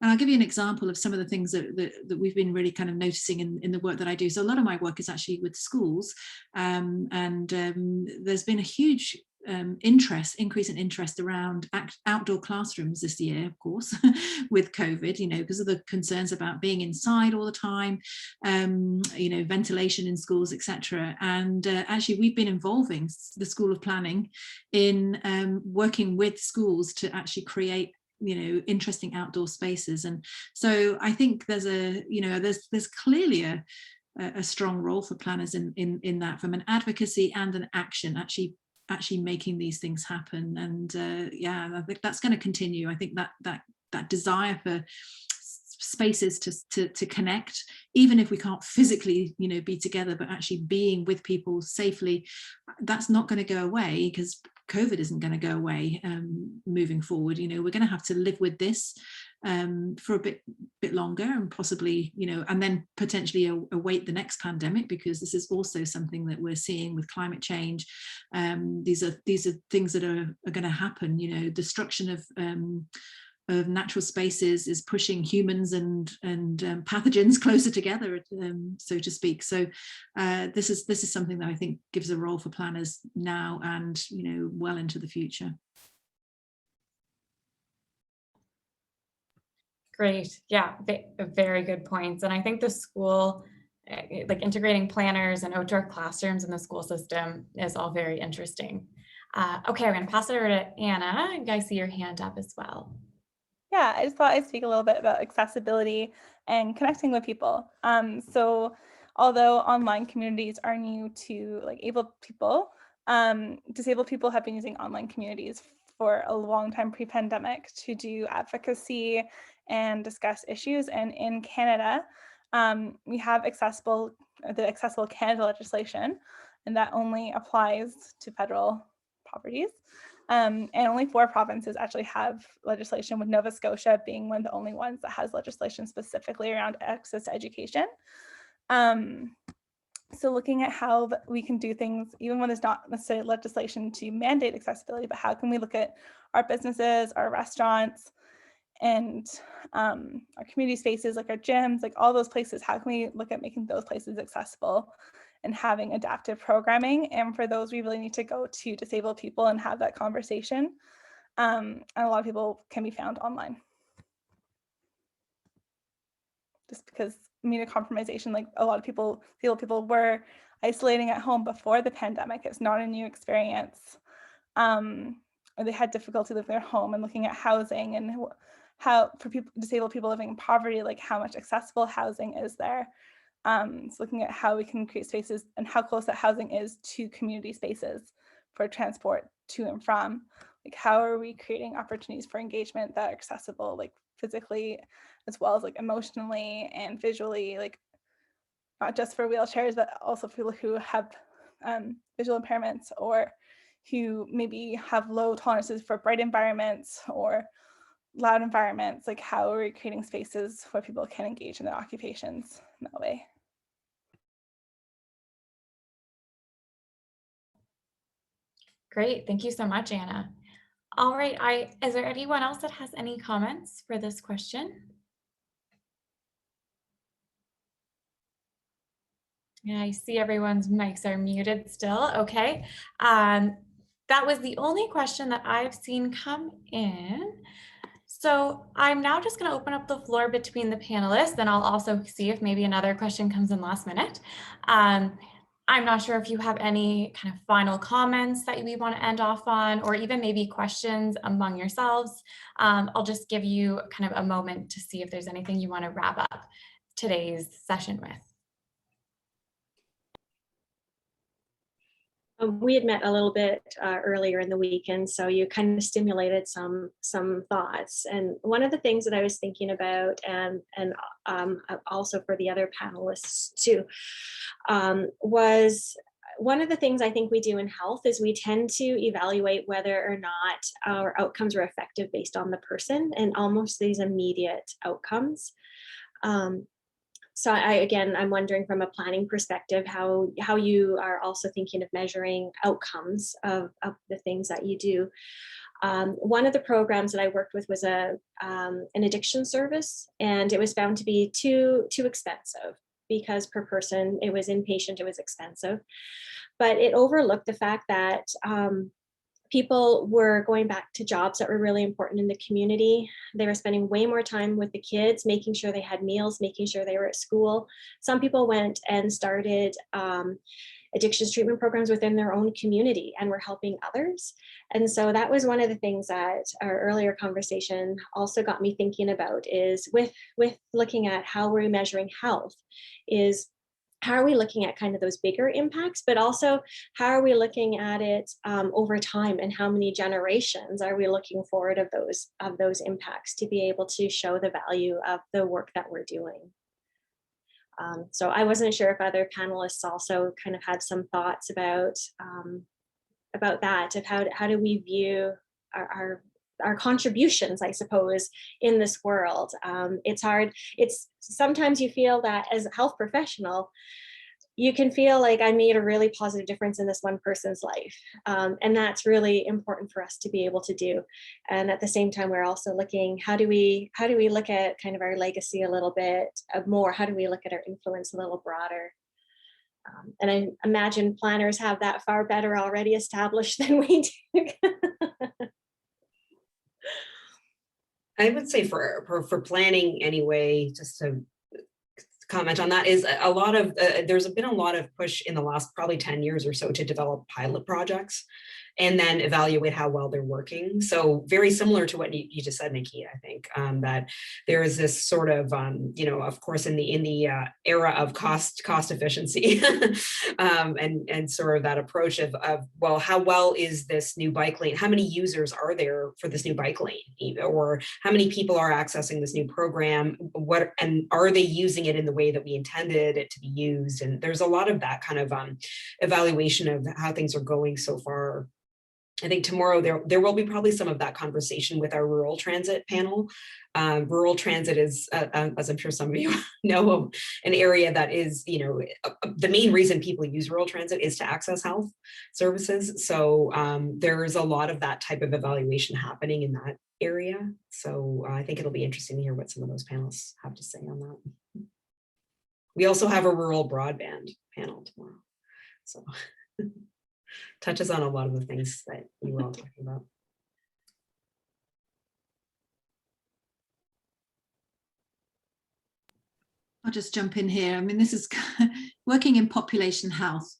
I'll give you an example of some of the things that we've been really kind of noticing in the work that I do. So a lot of my work is actually with schools, and there's been a huge increase in interest around outdoor classrooms this year, of course, with COVID, because of the concerns about being inside all the time, ventilation in schools, etc. And actually, we've been involving the School of Planning in working with schools to actually create interesting outdoor spaces. And so I think there's there's clearly a strong role for planners in that, from an advocacy and an action, actually making these things happen. And I think that's going to continue. I think that desire for spaces to connect, even if we can't physically be together, but actually being with people safely, that's not going to go away, because COVID isn't going to go away moving forward. We're going to have to live with this for a bit longer, and possibly and then potentially await the next pandemic, because this is also something that we're seeing with climate change. These are things that are going to happen. Destruction of natural spaces is pushing humans and pathogens closer together, so to speak. So this is something that I think gives a role for planners now and well into the future. Great. Yeah, very good points. And I think the school, like integrating planners and outdoor classrooms in the school system, is all very interesting. Okay, I'm going to pass it over to Anna. You guys see your hand up as well. Yeah, I just thought I'd speak a little bit about accessibility and connecting with people. So although online communities are new to able people, disabled people have been using online communities for a long time pre-pandemic to do advocacy and discuss issues. And in Canada, we have the Accessible Canada legislation, and that only applies to federal properties. And only 4 provinces actually have legislation, with Nova Scotia being one of the only ones that has legislation specifically around access to education. So looking at how we can do things, even when there's not necessarily legislation to mandate accessibility, but how can we look at our businesses, our restaurants, and our community spaces, like our gyms, like all those places, how can we look at making those places accessible and having adaptive programming? And for those, we really need to go to disabled people and have that conversation. And a lot of people can be found online. Just because immunocompromisation, like a lot of disabled people were isolating at home before the pandemic. It's not a new experience. Or they had difficulty living at home, and looking at housing and how for disabled people living in poverty, like how much accessible housing is there. So looking at how we can create spaces and how close that housing is to community spaces for transport to and from. Like how are we creating opportunities for engagement that are accessible, like physically as well as like emotionally and visually, like not just for wheelchairs, but also for people who have visual impairments or who maybe have low tolerances for bright environments or loud environments. Like how are we creating spaces where people can engage in their occupations in that way? Great, thank you so much, Anna. All right, is there anyone else that has any comments for this question? Yeah, I see everyone's mics are muted still. Okay. That was the only question that I've seen come in. So I'm now just going to open up the floor between the panelists, and I'll also see if maybe another question comes in last minute. I'm not sure if you have any kind of final comments that we want to end off on, or even maybe questions among yourselves. I'll just give you kind of a moment to see if there's anything you want to wrap up today's session with. We had met a little bit earlier in the week, and so you kind of stimulated some thoughts. And one of the things that I was thinking about, and also for the other panelists too, was one of the things I think we do in health is we tend to evaluate whether or not our outcomes are effective based on the person, and almost these immediate outcomes. So I'm wondering from a planning perspective, how you are also thinking of measuring outcomes of the things that you do. One of the programs that I worked with was an addiction service, and it was found to be too expensive, because per person, it was inpatient, it was expensive. But it overlooked the fact that people were going back to jobs that were really important in the community. They were spending way more time with the kids, making sure they had meals, making sure they were at school. Some people went and started addictions treatment programs within their own community and were helping others. And so that was one of the things that our earlier conversation also got me thinking about, is with looking at how we're measuring health, is how are we looking at kind of those bigger impacts, but also how are we looking at it over time, and how many generations are we looking forward of those impacts to be able to show the value of the work that we're doing. So I wasn't sure if other panelists also kind of had some thoughts about that, of how do we view our contributions, I suppose, in this world. It's hard. It's sometimes you feel that as a health professional, you can feel like I made a really positive difference in this one person's life. And that's really important for us to be able to do. And at the same time, we're also looking, how do we look at kind of our legacy a little bit more? How do we look at our influence a little broader? And I imagine planners have that far better already established than we do. I would say for planning anyway, just to comment on that, is a lot of there's been a lot of push in the last probably 10 years or so to develop pilot projects and then evaluate how well they're working. So very similar to what you just said, Niki, I think that there is this sort of, of course, in the era of cost efficiency and sort of that approach of, well, how well is this new bike lane? How many users are there for this new bike lane? Or how many people are accessing this new program? And are they using it in the way that we intended it to be used? And there's a lot of that kind of evaluation of how things are going so far. I think tomorrow there will be probably some of that conversation with our rural transit panel. Rural transit is, as I'm sure some of you know, an area that is, the main reason people use rural transit is to access health services. So there is a lot of that type of evaluation happening in that area. So I think it'll be interesting to hear what some of those panels have to say on that. We also have a rural broadband panel tomorrow. So touches on a lot of the things that you were all talking about. I'll just jump in here. I mean, this is working in population health.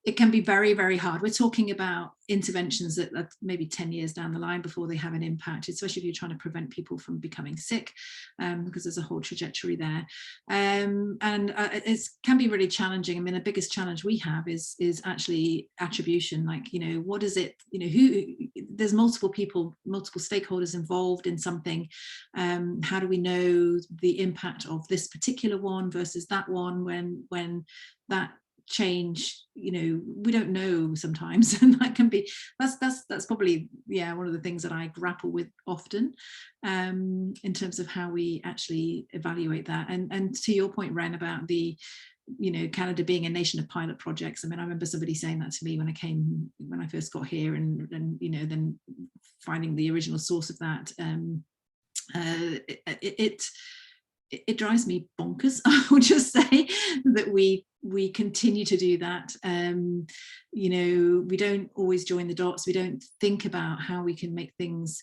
It can be very, very hard. We're talking about interventions that are maybe 10 years down the line before they have an impact, especially if you're trying to prevent people from becoming sick, because there's a whole trajectory there. It can be really challenging. I mean, the biggest challenge we have is actually attribution. Like, what is it, there's multiple people, multiple stakeholders involved in something. How do we know the impact of this particular one versus that one when that change, we don't know sometimes, and that can be that's probably one of the things that I grapple with often in terms of how we actually evaluate that. And to your point, Ren, about the Canada being a nation of pilot projects. I mean, I remember somebody saying that to me when I first got here, and then finding the original source of that. It drives me bonkers, I would just say, that we continue to do that. We don't always join the dots. We don't think about how we can make things,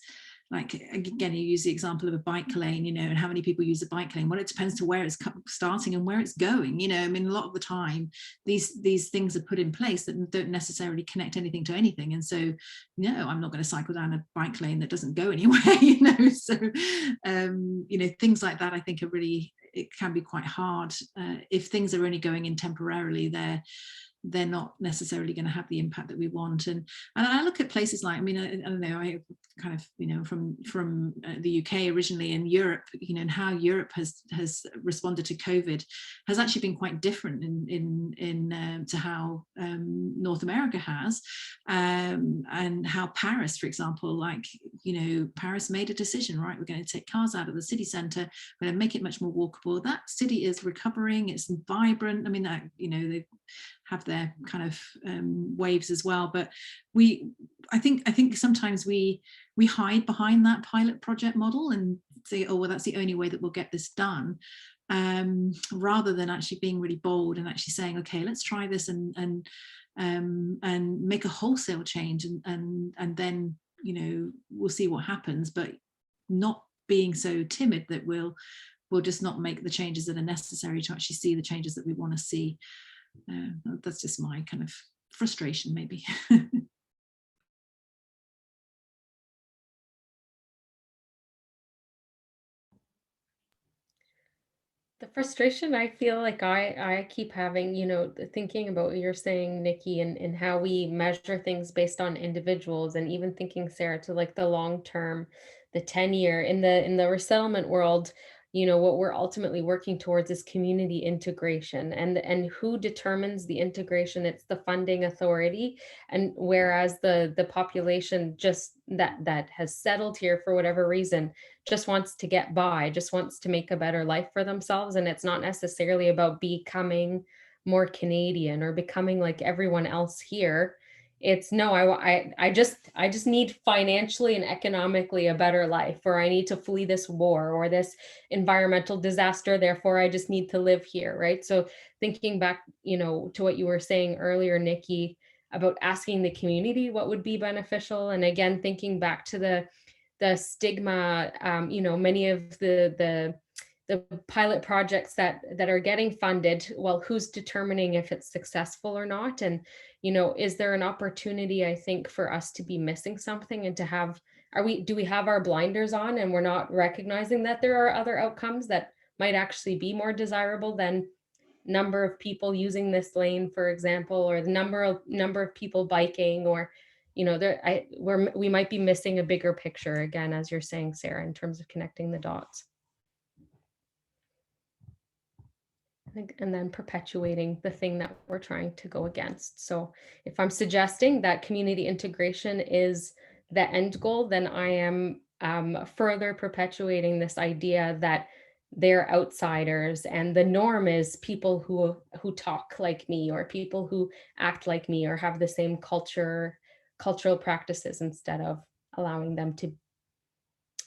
like, again, you use the example of a bike lane, and how many people use a bike lane. Well, it depends to where it's starting and where it's going. I mean, a lot of the time these things are put in place that don't necessarily connect anything to anything. And so, no, I'm not going to cycle down a bike lane that doesn't go anywhere. So, things like that, I think, it can be quite hard. If things are only going in temporarily, they're not necessarily going to have the impact that we want. And I look at places like, I mean, I don't know, I kind of, from the UK originally, and Europe, and how Europe has responded to COVID has actually been quite different to how North America has, and how Paris, for example, like, Paris made a decision, right? We're going to take cars out of the city centre, we're going to make it much more walkable. That city is recovering, it's vibrant. I mean, that, they have their kind of waves as well, but I think sometimes we hide behind that pilot project model and say, oh well, that's the only way that we'll get this done, rather than actually being really bold and actually saying, okay, let's try this and make a wholesale change, and then we'll see what happens, but not being so timid that we'll just not make the changes that are necessary to actually see the changes that we want to see. That's just my kind of frustration, maybe. The frustration I feel like I keep having, thinking about what you're saying, Nikki, and how we measure things based on individuals, and even thinking, Sarah, to like the long term, the 10-year in the resettlement world. What we're ultimately working towards is community integration, and who determines the integration? It's the funding authority. And whereas the population just that has settled here for whatever reason just wants to get by, just wants to make a better life for themselves. And it's not necessarily about becoming more Canadian or becoming like everyone else here. It's no, I just need financially and economically a better life, or I need to flee this war or this environmental disaster. Therefore, I just need to live here, right? So thinking back, to what you were saying earlier, Nikki, about asking the community what would be beneficial. And again, thinking back to the stigma, many of the pilot projects that are getting funded, well, who's determining if it's successful or not? And, is there an opportunity, I think, for us to be missing something and to have, do we have our blinders on and we're not recognizing that there are other outcomes that might actually be more desirable than number of people using this lane, for example, or the number of people biking, or we might be missing a bigger picture, again, as you're saying, Sarah, in terms of connecting the dots. And then perpetuating the thing that we're trying to go against. So if I'm suggesting that community integration is the end goal, then I am further perpetuating this idea that they're outsiders, and the norm is people who talk like me, or people who act like me, or have the same cultural practices, instead of allowing them to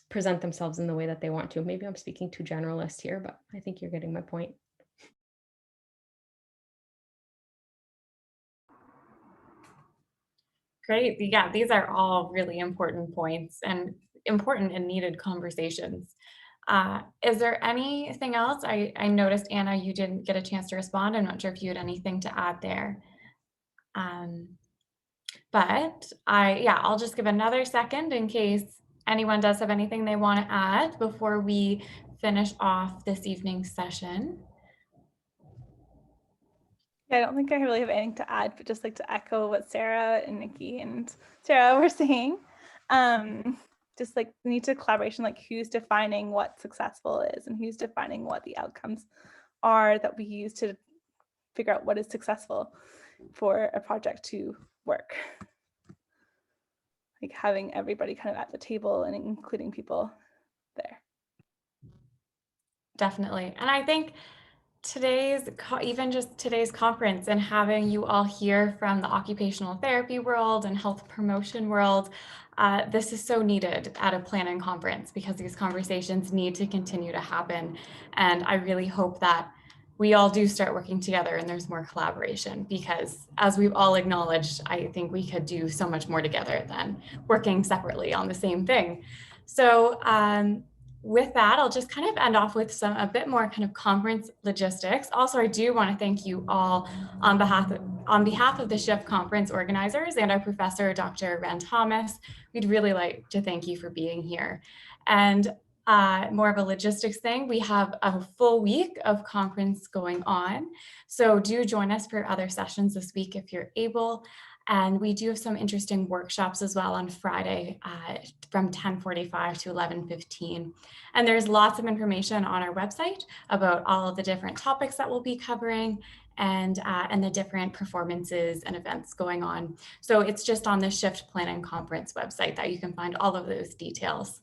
present themselves in the way that they want to. Maybe I'm speaking too generalist here, but I think you're getting my point. Great. Yeah, these are all really important points and important and needed conversations. Is there anything else? I noticed, Anna, you didn't get a chance to respond. I'm not sure if you had anything to add there. But I'll just give another second in case anyone does have anything they want to add before we finish off this evening's session. Yeah, I don't think I really have anything to add, but just like to echo what Sarah and Nikki and Sarah were saying. Just like we need to collaboration, like who's defining what successful is and who's defining what the outcomes are that we use to figure out what is successful for a project to work. Like having everybody kind of at the table and including people there. Definitely. And I think today's conference and having you all hear from the occupational therapy world and health promotion world, this is so needed at a planning conference, because these conversations need to continue to happen. And I really hope that we all do start working together and there's more collaboration, because as we've all acknowledged, I think we could do so much more together than working separately on the same thing. So with that, I'll just kind of end off with a bit more kind of conference logistics. Also, I do want to thank you all on behalf of the SHIFT conference organizers and our professor, Dr. Ren Thomas. We'd really like to thank you for being here. And more of a logistics thing, we have a full week of conference going on. So do join us for other sessions this week if you're able. And we do have some interesting workshops as well on Friday from 10:45 to 11:15. And there's lots of information on our website about all of the different topics that we'll be covering and the different performances and events going on. So it's just on the SHIFT Planning Conference website that you can find all of those details.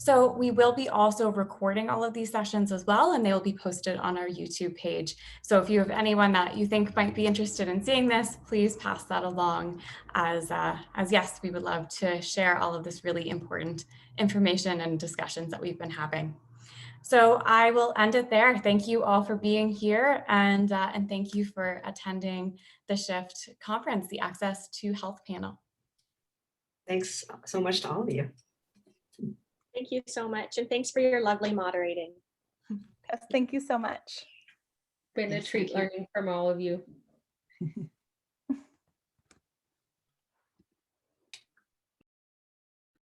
So we will be also recording all of these sessions as well, and they will be posted on our YouTube page. So if you have anyone that you think might be interested in seeing this, please pass that along, as yes, we would love to share all of this really important information and discussions that we've been having. So I will end it there. Thank you all for being here, and thank you for attending the SHIFT conference, the Access to Health panel. Thanks so much to all of you. Thank you so much. And thanks for your lovely moderating. Yes, thank you so much. been a Yes, treat thank you. learning from all of you.